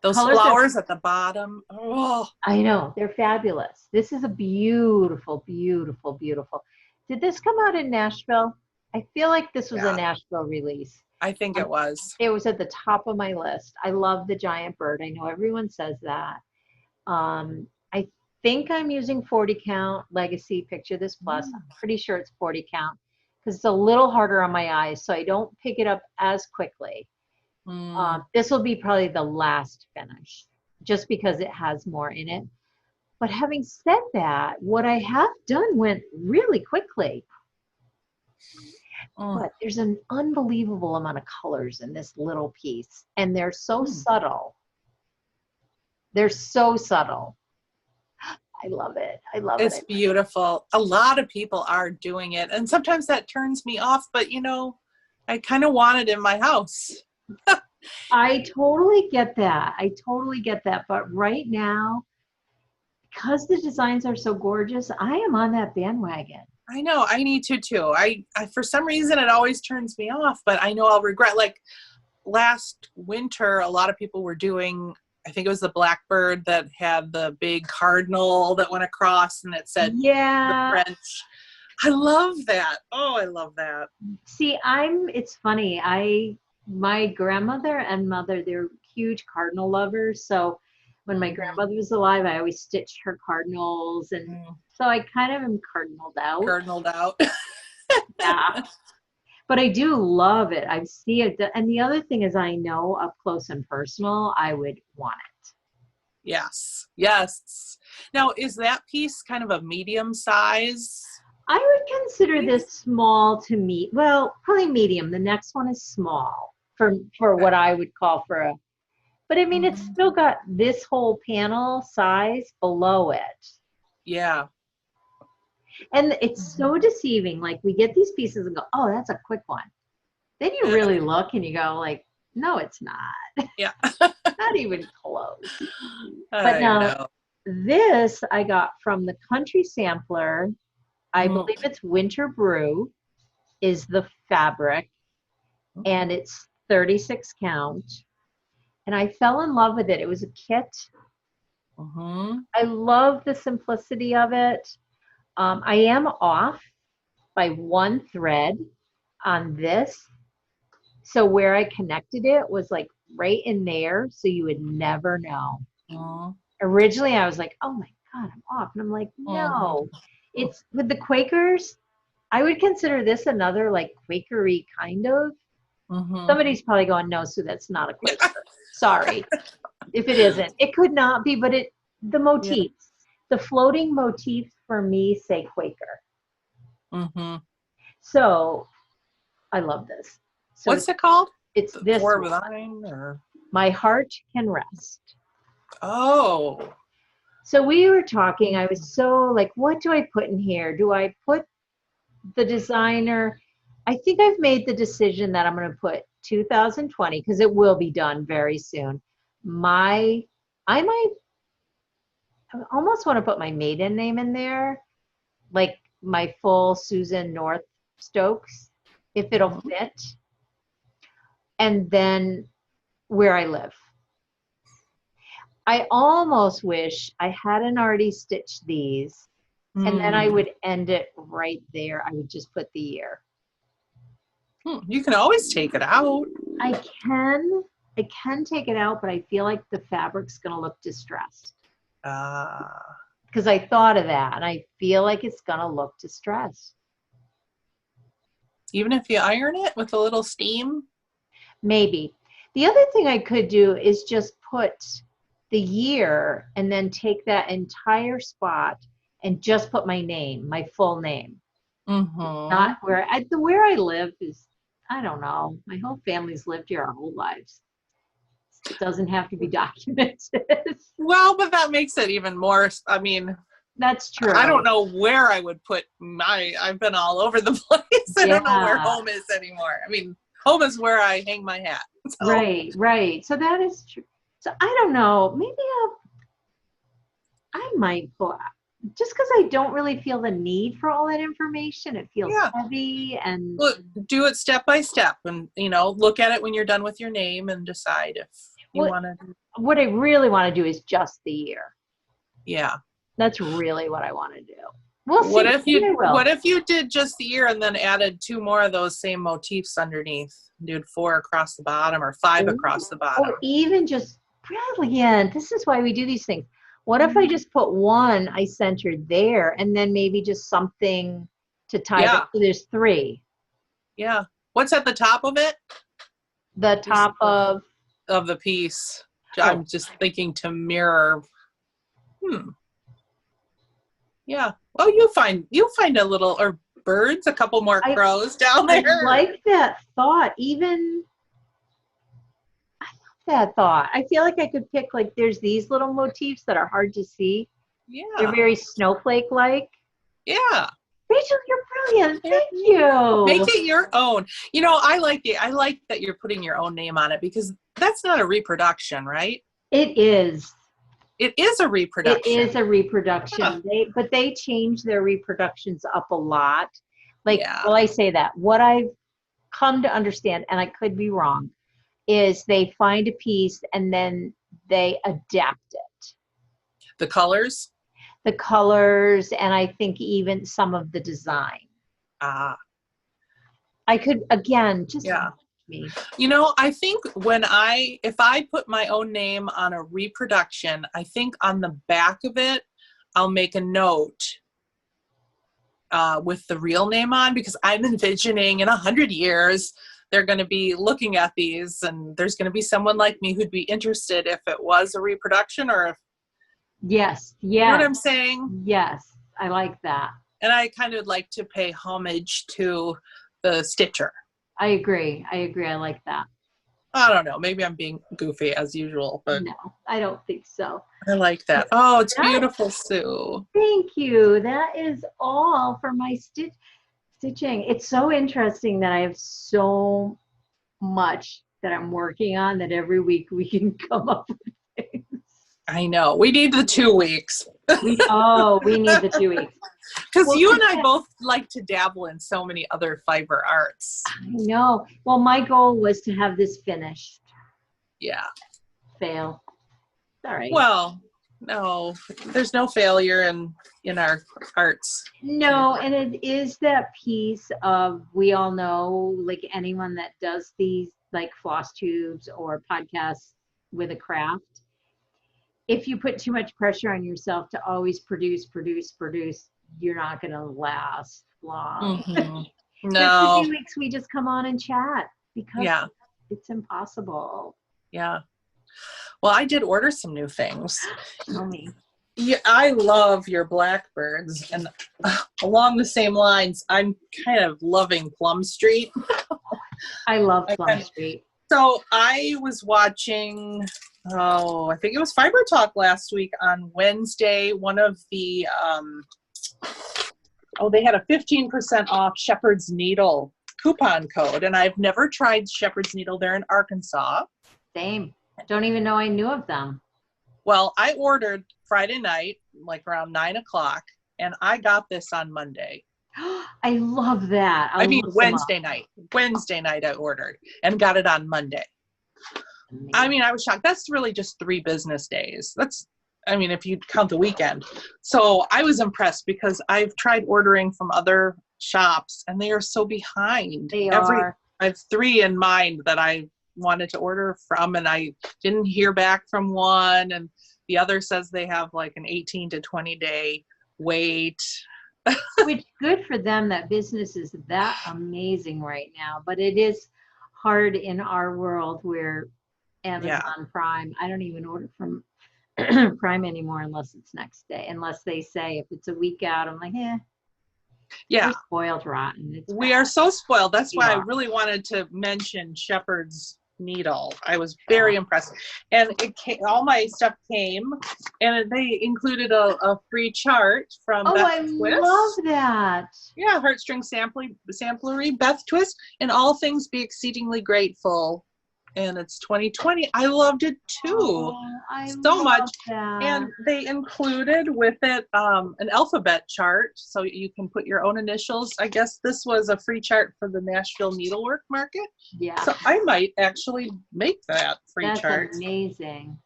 those flowers at the bottom. Oh, I know. They're fabulous. This is a beautiful, beautiful, beautiful. Did this come out in Nashville? I feel like this was a Nashville release. I think it was. It was at the top of my list. I love the giant bird. I know everyone says that. I think I'm using 40 count Legacy Picture This Plus. I'm pretty sure it's 40 count because it's a little harder on my eyes, so I don't pick it up as quickly. This will be probably the last finish just because it has more in it. But having said that, what I have done went really quickly. But there's an unbelievable amount of colors in this little piece, and they're so subtle. They're so subtle. I love it. It's beautiful. A lot of people are doing it, and sometimes that turns me off, but I kind of want it in my house. I totally get that. But right now, because the designs are so gorgeous, I am on that bandwagon. I know. I need to too. I for some reason it always turns me off, but I know I'll regret. Like last winter, a lot of people were doing, I think it was the Blackbird that had the big cardinal that went across and it said the French. I love that. Oh, I love that. See, it's funny. My grandmother and mother, they're huge cardinal lovers. So when my grandmother was alive, I always stitched her cardinals, and so I kind of am cardinaled out. Yeah. But I do love it. I see it. And the other thing is I know up close and personal, I would want it. Yes. Now, is that piece kind of a medium size? I would consider this small to probably medium. The next one is small for what I would call but I mean, it's still got this whole panel size below it. Yeah. And it's so deceiving. Like we get these pieces and go, oh, that's a quick one. Then you really look and you go like, no, it's not. Yeah. Not even close. But I now know. this I got from the Country Sampler. I believe it's Winter Brew is the fabric, and it's 36 count. And I fell in love with it. It was a kit. I love the simplicity of it. I am off by one thread on this. So where I connected it was like right in there, so you would never know. Originally, I was like, oh my God, I'm off. And I'm like, no. It's with the Quakers, I would consider this another like Quakery kind of. Somebody's probably going, no, so that's not a Quaker. Sorry. If it isn't. It could not be, but the motifs, the floating motifs for me say Quaker. So I love this. So what's it called? It's this one. Or? My Heart Can Rest. Oh. So we were talking, I was so like, what do I put in here? Do I put the designer? I think I've made the decision that I'm going to put 2020 because it will be done very soon. I almost want to put my maiden name in there, like my full Susan North Stokes, if it'll fit. And then where I live. I almost wish I hadn't already stitched these, and then I would end it right there. I would just put the year. You can always take it out. I can take it out, but I feel like the fabric's going to look distressed. Because I thought of that, and I feel like it's going to look distressed. Even if you iron it with a little steam? Maybe. The other thing I could do is just put the year and then take that entire spot and just put my name, my full name. Not where I live is, I don't know. My whole family's lived here our whole lives. It doesn't have to be documented. Well, but that makes it even more, I mean. That's true. I don't know where I would put I've been all over the place. I don't know where home is anymore. I mean, home is where I hang my hat. So. Right. So that is true. So I don't know. Maybe I might go just because I don't really feel the need for all that information. It feels heavy and. Well, do it step by step, and look at it when you're done with your name and decide if you want to. What I really want to do is just the year. Yeah. That's really what I want to do. We'll see. What if you did just the ear and then added 2 more of those same motifs underneath? Did 4 across the bottom or 5 across the bottom? Or even just brilliant. This is why we do these things. What if I just put 1 I centered there and then maybe just something to tie it? So there's 3. Yeah. What's at the top of it? The top of the piece. I'm just thinking to mirror. Yeah. Oh, you'll find a little, or birds, a couple more crows down there. I like that thought. I love that thought. I feel like I could pick, like, there's these little motifs that are hard to see. Yeah. They're very snowflake-like. Yeah. Rachel, you're brilliant. Thank you. Make it your own. I like it. I like that you're putting your own name on it because that's not a reproduction, right? It is. It is a reproduction. It is a reproduction. But they change their reproductions up a lot. Well, I say that. What I've come to understand, and I could be wrong, is they find a piece and then they adapt it. The colors? The colors, and I think even some of the design. I could, again, just... me. I think if I put my own name on a reproduction, I think on the back of it, I'll make a note with the real name on, because I'm envisioning in 100 years, they're going to be looking at these and there's going to be someone like me who'd be interested if it was a reproduction or if. Yes. You know what I'm saying? Yes. I like that. And I kind of like to pay homage to the stitcher. I agree. I like that. I don't know. Maybe I'm being goofy as usual, but No, I don't think so. I like that. Oh, it's That- beautiful, Sue. Thank you. That is all for my stitching. It's so interesting that I have so much that I'm working on that every week we can come up with things. I know. We need the 2 weeks. We need the 2 weeks. Because you and I both like to dabble in so many other fiber arts. I know. Well, my goal was to have this finished. Yeah. Fail. All right. Well, no, there's no failure in our arts. No, and it is that piece of, we all know, like anyone that does these like floss tubes or podcasts with a craft, if you put too much pressure on yourself to always produce, you're not going to last long. Mm-hmm. So No. 2 weeks we just come on and chat because it's impossible. Yeah. Well, I did order some new things. Tell me. Yeah, I love your blackbirds, and along the same lines, I'm kind of loving Plum Street. I love Plum Street. So I was watching, I think it was Fiber Talk last week on Wednesday. One of the, they had a 15% off Shepherd's Needle coupon code, and I've never tried Shepherd's Needle. They're in Arkansas. Same. Don't even know I knew of them. Well, I ordered Friday night, like around 9 o'clock, and I got this on Monday. I love that. I mean, Wednesday night. Wednesday night I ordered and got it on Monday. Amazing. I mean, I was shocked. That's really just 3 business days. If you count the weekend. So I was impressed because I've tried ordering from other shops and they are so behind. They are. I have 3 in mind that I wanted to order from, and I didn't hear back from one, and the other says they have like an 18 to 20 day wait. Which good for them that business is that amazing right now, but it is hard in our world where Amazon Prime, I don't even order from Prime anymore unless it's next day, unless they say if it's a week out, I'm like, yeah, we're spoiled rotten. We are so spoiled. That's why I really wanted to mention Shepherd's Needle. I was very impressed, and all my stuff came, and they included a free chart from Beth Twist. Love that. Yeah, Heartstring Samplery, Beth Twist, and All Things Be Exceedingly Grateful. And it's 2020. I loved it too, so much. That. And they included with it an alphabet chart, so you can put your own initials. I guess this was a free chart for the Nashville Needlework Market. Yeah. So I might actually make that free chart. That's amazing.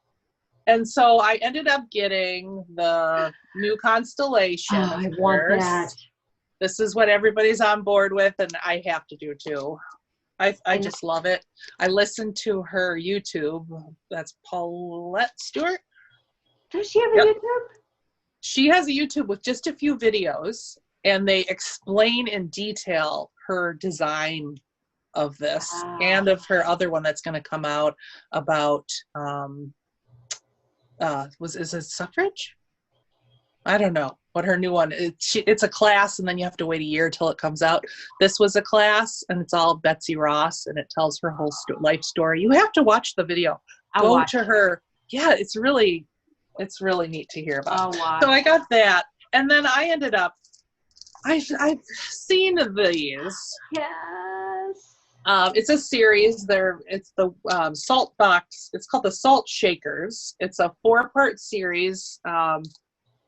And so I ended up getting the new constellation. I want that. This is what everybody's on board with, and I have to do too. I just love it. I listened to her YouTube. That's Paulette Stewart. Does she have a YouTube? She has a YouTube with just a few videos, and they explain in detail her design of this and of her other one that's going to come out about, is it suffrage? I don't know what her new one is. It's a class, and then you have to wait a year till it comes out. This was a class, and it's all Betsy Ross, and it tells her whole life story. You have to watch the video. Go to her. Yeah, it's really neat to hear about. So I got that, and then I ended up. I've seen these. Yes. It's a series. It's the Salt Box. It's called the Salt Shakers. It's a 4-part series.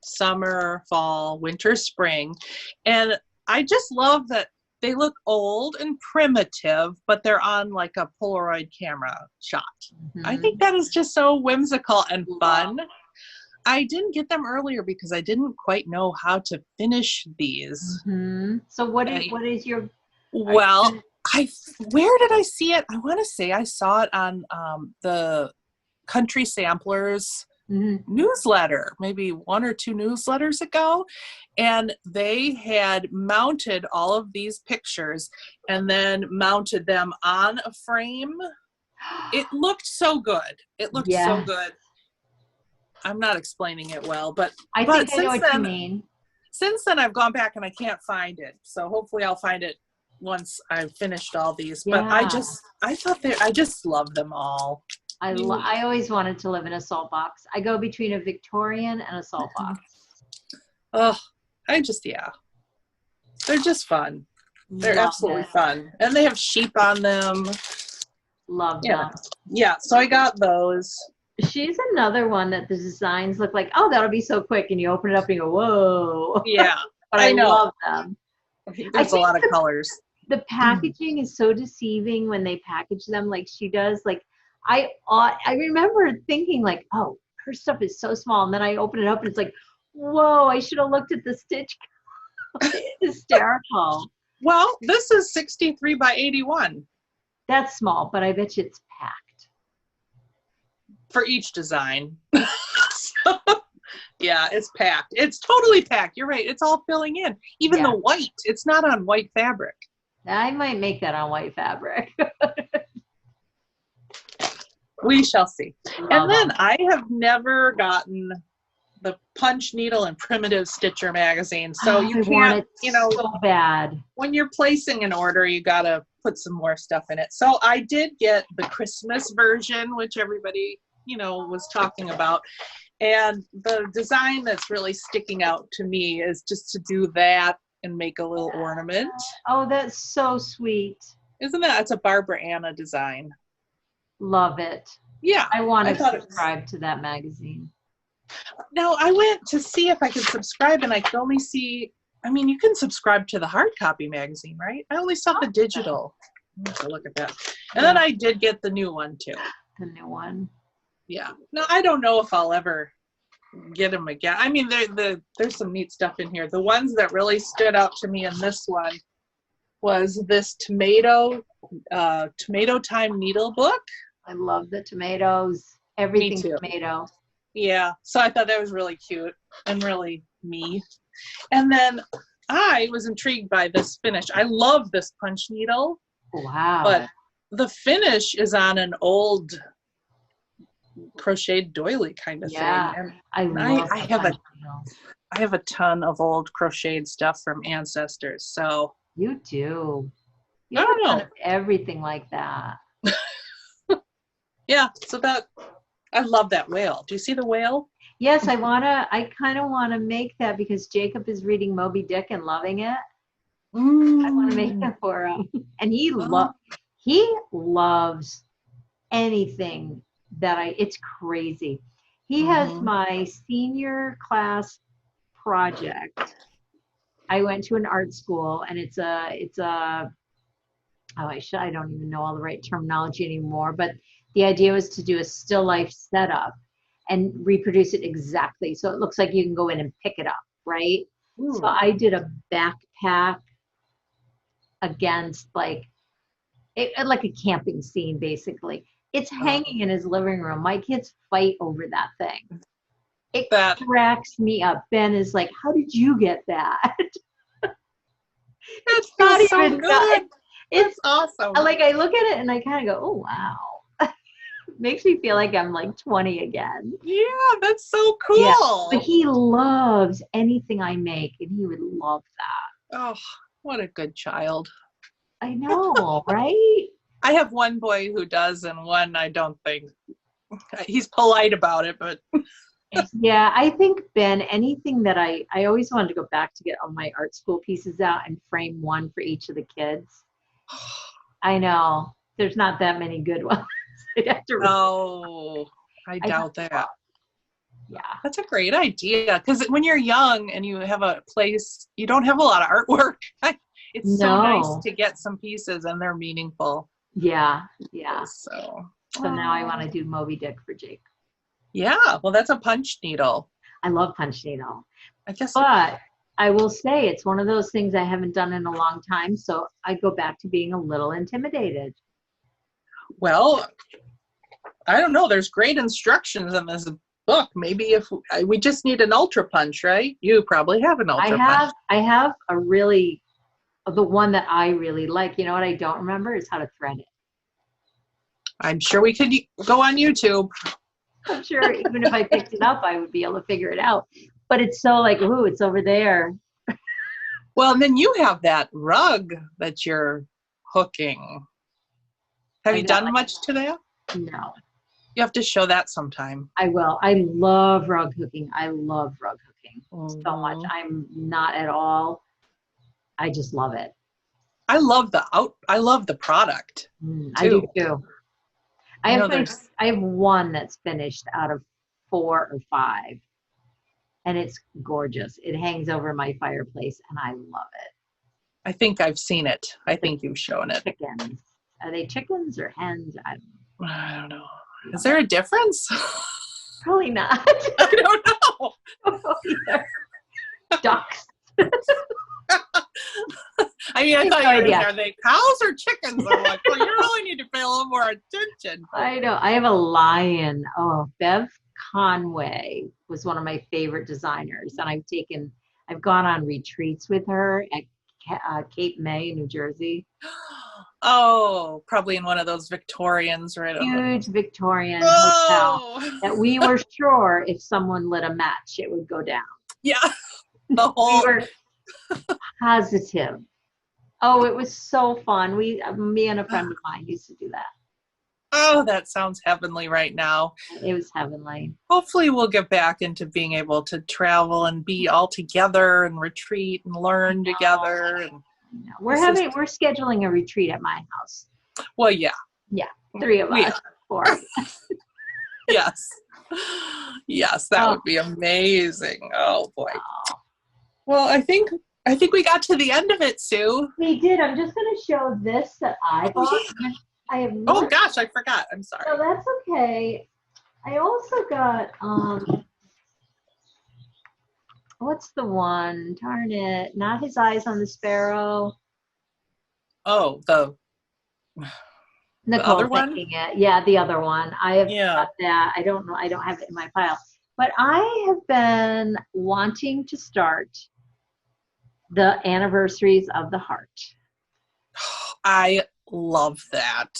Summer, fall, winter, spring. And I just love that they look old and primitive, but they're on like a Polaroid camera shot. Mm-hmm. I think that is just so whimsical and fun. I didn't get them earlier because I didn't quite know how to finish these. Mm-hmm. So what is your... Well, where did I see it? I want to say I saw it on the Country Samplers newsletter, maybe 1 or 2 newsletters ago, and they had mounted all of these pictures and then mounted them on a frame. It looked so good. So good. I'm not explaining it well, but I think I know what you mean. Since then, I've gone back and I can't find it, so hopefully I'll find it once I've finished all these. But Yeah. I just love them all. I always wanted to live in a salt box. I go between a Victorian and a salt box. Oh, yeah. They're just fun. They're Love absolutely it. fun. And they have sheep on them. Love Yeah. them. Yeah, so I got those. She's another one that the designs look like, oh, that'll be so quick. And you open it up and you go, whoa. Yeah, But I know. love them. There's a lot of colors. The packaging is so deceiving when they package them like she does. Like I remember thinking like, oh, her stuff is so small. And then I open it up and it's like, whoa, I should have looked at the stitch. Hysterical. Well, this is 63 by 81. That's small, but I bet you it's packed. For each design. So, yeah, it's packed. It's totally packed. You're right. It's all filling in. Even the white. It's not on white fabric. I might make that on white fabric. We shall see. And then I have never gotten the Punch Needle and Primitive Stitcher magazine. So you can't, so bad. When you're placing an order, you got to put some more stuff in it. So I did get the Christmas version, which everybody, was talking about. And the design that's really sticking out to me is just to do that and make a little ornament. Oh, that's so sweet. Isn't that? It's a Barbara Anna design. Love it. Yeah. I want to subscribe to that magazine. Now, I went to see if I could subscribe, and I could only see, you can subscribe to the hard copy magazine, right? I only saw the digital. Let's look at that. And then I did get the new one, too. The new one. Yeah. Now, I don't know if I'll ever get them again. There's some neat stuff in here. The ones that really stood out to me in this one was this tomato time needle book. I love the tomatoes. Everything tomato. Yeah, so I thought that was really cute and really me. And then I was intrigued by this finish. I love this punch needle. Wow. But the finish is on an old crocheted doily kind of thing. And I have a ton of old crocheted stuff from ancestors. So you do. You I don't know. Kind of everything like that. Yeah, so I love that whale. Do you see the whale? Yes, I kind of want to make that because Jacob is reading Moby Dick and loving it. I want to make that for him. And he loves anything it's crazy. He has my senior class project. I went to an art school and I don't even know all the right terminology anymore, but the idea was to do a still life setup and reproduce it exactly. So it looks like you can go in and pick it up, right? Ooh. So I did a backpack against like a camping scene, basically. It's hanging in his living room. My kids fight over that thing. It cracks me up. Ben is like, how did you get that? That's not even good. It's awesome. Like I look at it and I kind of go, oh, wow. Makes me feel like I'm like 20 again. Yeah, that's so cool. Yeah, but he loves anything I make, and he would love that. Oh, what a good child. I know, right? I have one boy who does, and one I don't think. He's polite about it, but... Yeah, I think, Ben, anything that I always wanted to go back to get all my art school pieces out and frame one for each of the kids. I know. There's not that many good ones. No, I doubt that. Yeah. That's a great idea. Because when you're young and you have a place, you don't have a lot of artwork. It's so nice to get some pieces and they're meaningful. Yeah. So now I want to do Moby Dick for Jake. Yeah. Well, that's a punch needle. I love punch needle. I guess. But I will say it's one of those things I haven't done in a long time. So I go back to being a little intimidated. Well, I don't know. There's great instructions in this book. Maybe if we just need an ultra punch, right? You probably have an ultra punch. I have the one that I really like. You know what I don't remember is how to thread it. I'm sure we could go on YouTube. I'm sure even if I picked it up, I would be able to figure it out. But it's so like, ooh, it's over there. Well, and then you have that rug that you're hooking. Have you done much to that? No. You have to show that sometime. I will. I love rug hooking. I love rug hooking so much. Mhm. I'm not at all. I just love it. I love the product too. I do too. I You know, have one that's finished out of 4 or 5, and it's gorgeous. It hangs over my fireplace, and I love it. I think I've seen it. I think you've shown it. Chickens. Are they chickens or hens? I don't know. Is there a difference? Probably not. I don't know. Either. Ducks. I mean, I thought no you were, idea. are they cows or chickens? I'm like, well, you really need to pay a little more attention. I know. I have a lion. Oh, Bev Conway was one of my favorite designers, and I've gone on retreats with her at Cape May, New Jersey. Oh, probably in one of those Victorians, right? Huge Victorian hotel that we were sure if someone lit a match, it would go down. Yeah, the whole. We were positive. Oh, it was so fun. Me and a friend of mine used to do that. Oh, that sounds heavenly right now. It was heavenly. Hopefully we'll get back into being able to travel and be all together and retreat and learn together. And we're scheduling a retreat at my house. Well, yeah. Yeah, 3 of us. 4. Yes. Yes, that would be amazing. Oh boy. Well, I think we got to the end of it, Sue. We did. I'm just going to show this that I bought. I have oh gosh, I forgot. I'm sorry. So that's okay. I also got what's the one? Darn it! Not His Eyes on the Sparrow. Oh, the other one. Yeah, the other one. I have got that. I don't know. I don't have it in my file. But I have been wanting to start the Anniversaries of the Heart. I love that.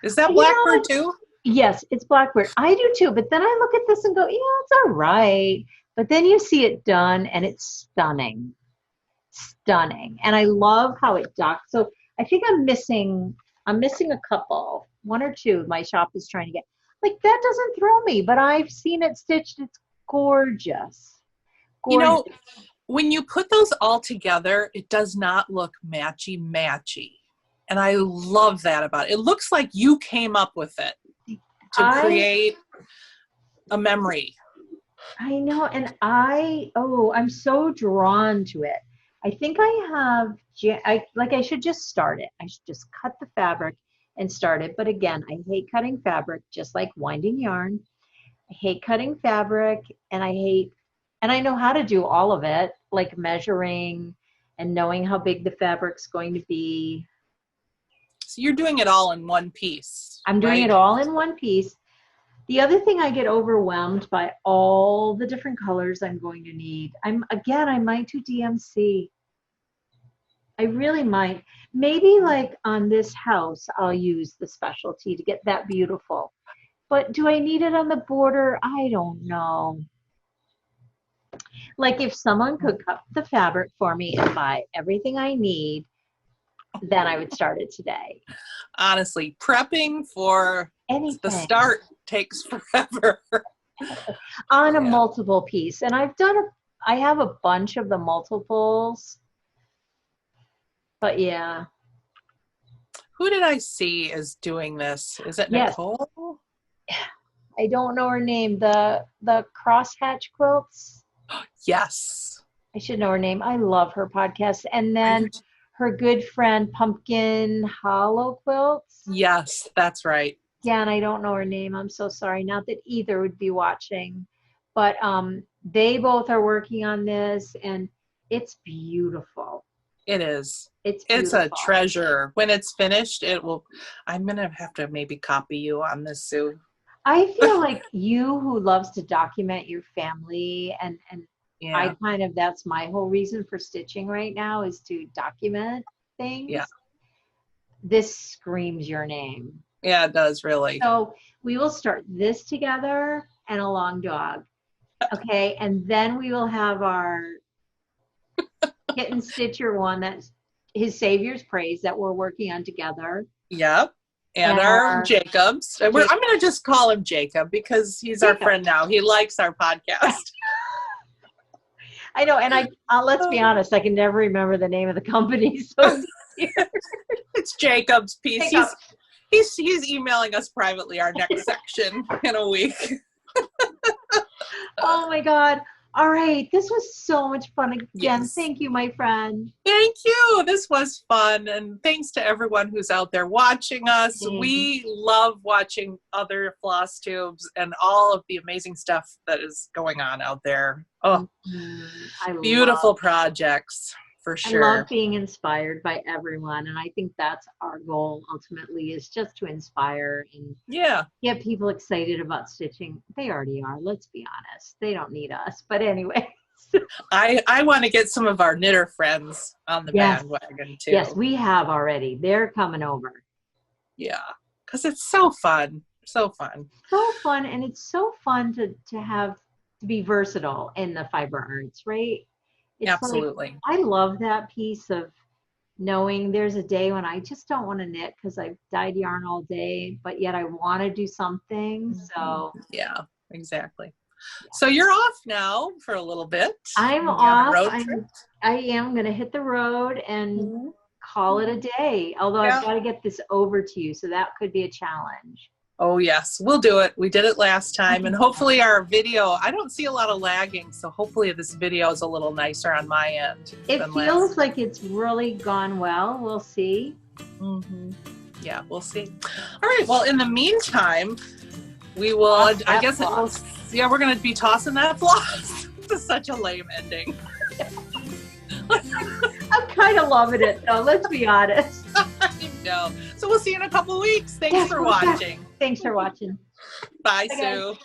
Is that Blackbird too? Yes, it's Blackbird. I do too. But then I look at this and go, yeah, it's all right. But then you see it done and it's stunning. Stunning. And I love how it docks. So I think I'm missing a couple, 1 or 2 my shop is trying to get. Like, that doesn't throw me, but I've seen it stitched. It's gorgeous. You know, when you put those all together, it does not look matchy. And I love that about it. It looks like you came up with it to create a memory. I know. And I'm so drawn to it. I think I should just start it. I should just cut the fabric and start it. But again, I hate cutting fabric, just like winding yarn. I hate cutting fabric, and I know how to do all of it, like measuring and knowing how big the fabric's going to be. So you're doing it all in one piece. I'm doing it all in one piece. The other thing, I get overwhelmed by all the different colors I'm going to need. I might do DMC. I really might. Maybe like on this house, I'll use the specialty to get that beautiful. But do I need it on the border? I don't know. Like, if someone could cut the fabric for me and buy everything I need, then I would start it today. Honestly, prepping for the start takes forever. On a multiple piece. And I have a bunch of the multiples. But yeah. Who did I see is doing this? Is it Nicole? I don't know her name. The crosshatch quilts. Yes. I should know her name. I love her podcast. And then her good friend Pumpkin Hollow Quilts. Yes, that's right. Yeah, and I don't know her name. I'm so sorry. Not that either would be watching. But they both are working on this, and it's beautiful. It is. It's a treasure. When it's finished, I'm going to have to maybe copy you on this, Sue. I feel like you, who loves to document your family, and that's my whole reason for stitching right now, is to document things. Yeah. This screams your name. Yeah, it does, really. So we will start this together and a long dog. Okay. And then we will have our kitten stitcher one that's his Savior's Praise that we're working on together. Yep. And our Jacobs. I'm going to just call him Jacob because he's our friend now. He likes our podcast. I know. And let's be honest, I can never remember the name of the company. So it's Jacob's piece. Jacob. He's emailing us privately our next section in a week. Oh my God. All right. This was so much fun again. Yes. Thank you, my friend. Thank you. This was fun. And thanks to everyone who's out there watching us. Mm-hmm. We love watching other floss tubes and all of the amazing stuff that is going on out there. Oh, beautiful projects. For sure. I love being inspired by everyone. And I think that's our goal ultimately, is just to inspire and get people excited about stitching. They already are. Let's be honest. They don't need us. But anyway. I want to get some of our knitter friends on the bandwagon too. Yes, we have already. They're coming over. Yeah. Because it's so fun. So fun. So fun. And it's so fun to be versatile in the fiber arts, right? It's absolutely. Like, I love that piece of knowing there's a day when I just don't want to knit because I've dyed yarn all day, but yet I want to do something. So yeah, exactly. Yeah. So you're off now for a little bit. I'm off. I am going to hit the road and call it a day. Although I've got to get this over to you, so that could be a challenge. Oh, yes, we'll do it. We did it last time, and hopefully our video, I don't see a lot of lagging, so hopefully this video is a little nicer on my end. It feels like it's really gone well. We'll see. Yeah, we'll see. All right, well, in the meantime, we will, I guess, we're going to be tossing that floss. This is such a lame ending. I'm kind of loving it, though. Let's be honest. I know. So we'll see you in a couple of weeks. Thanks for watching. Thanks for watching. Bye, Sue.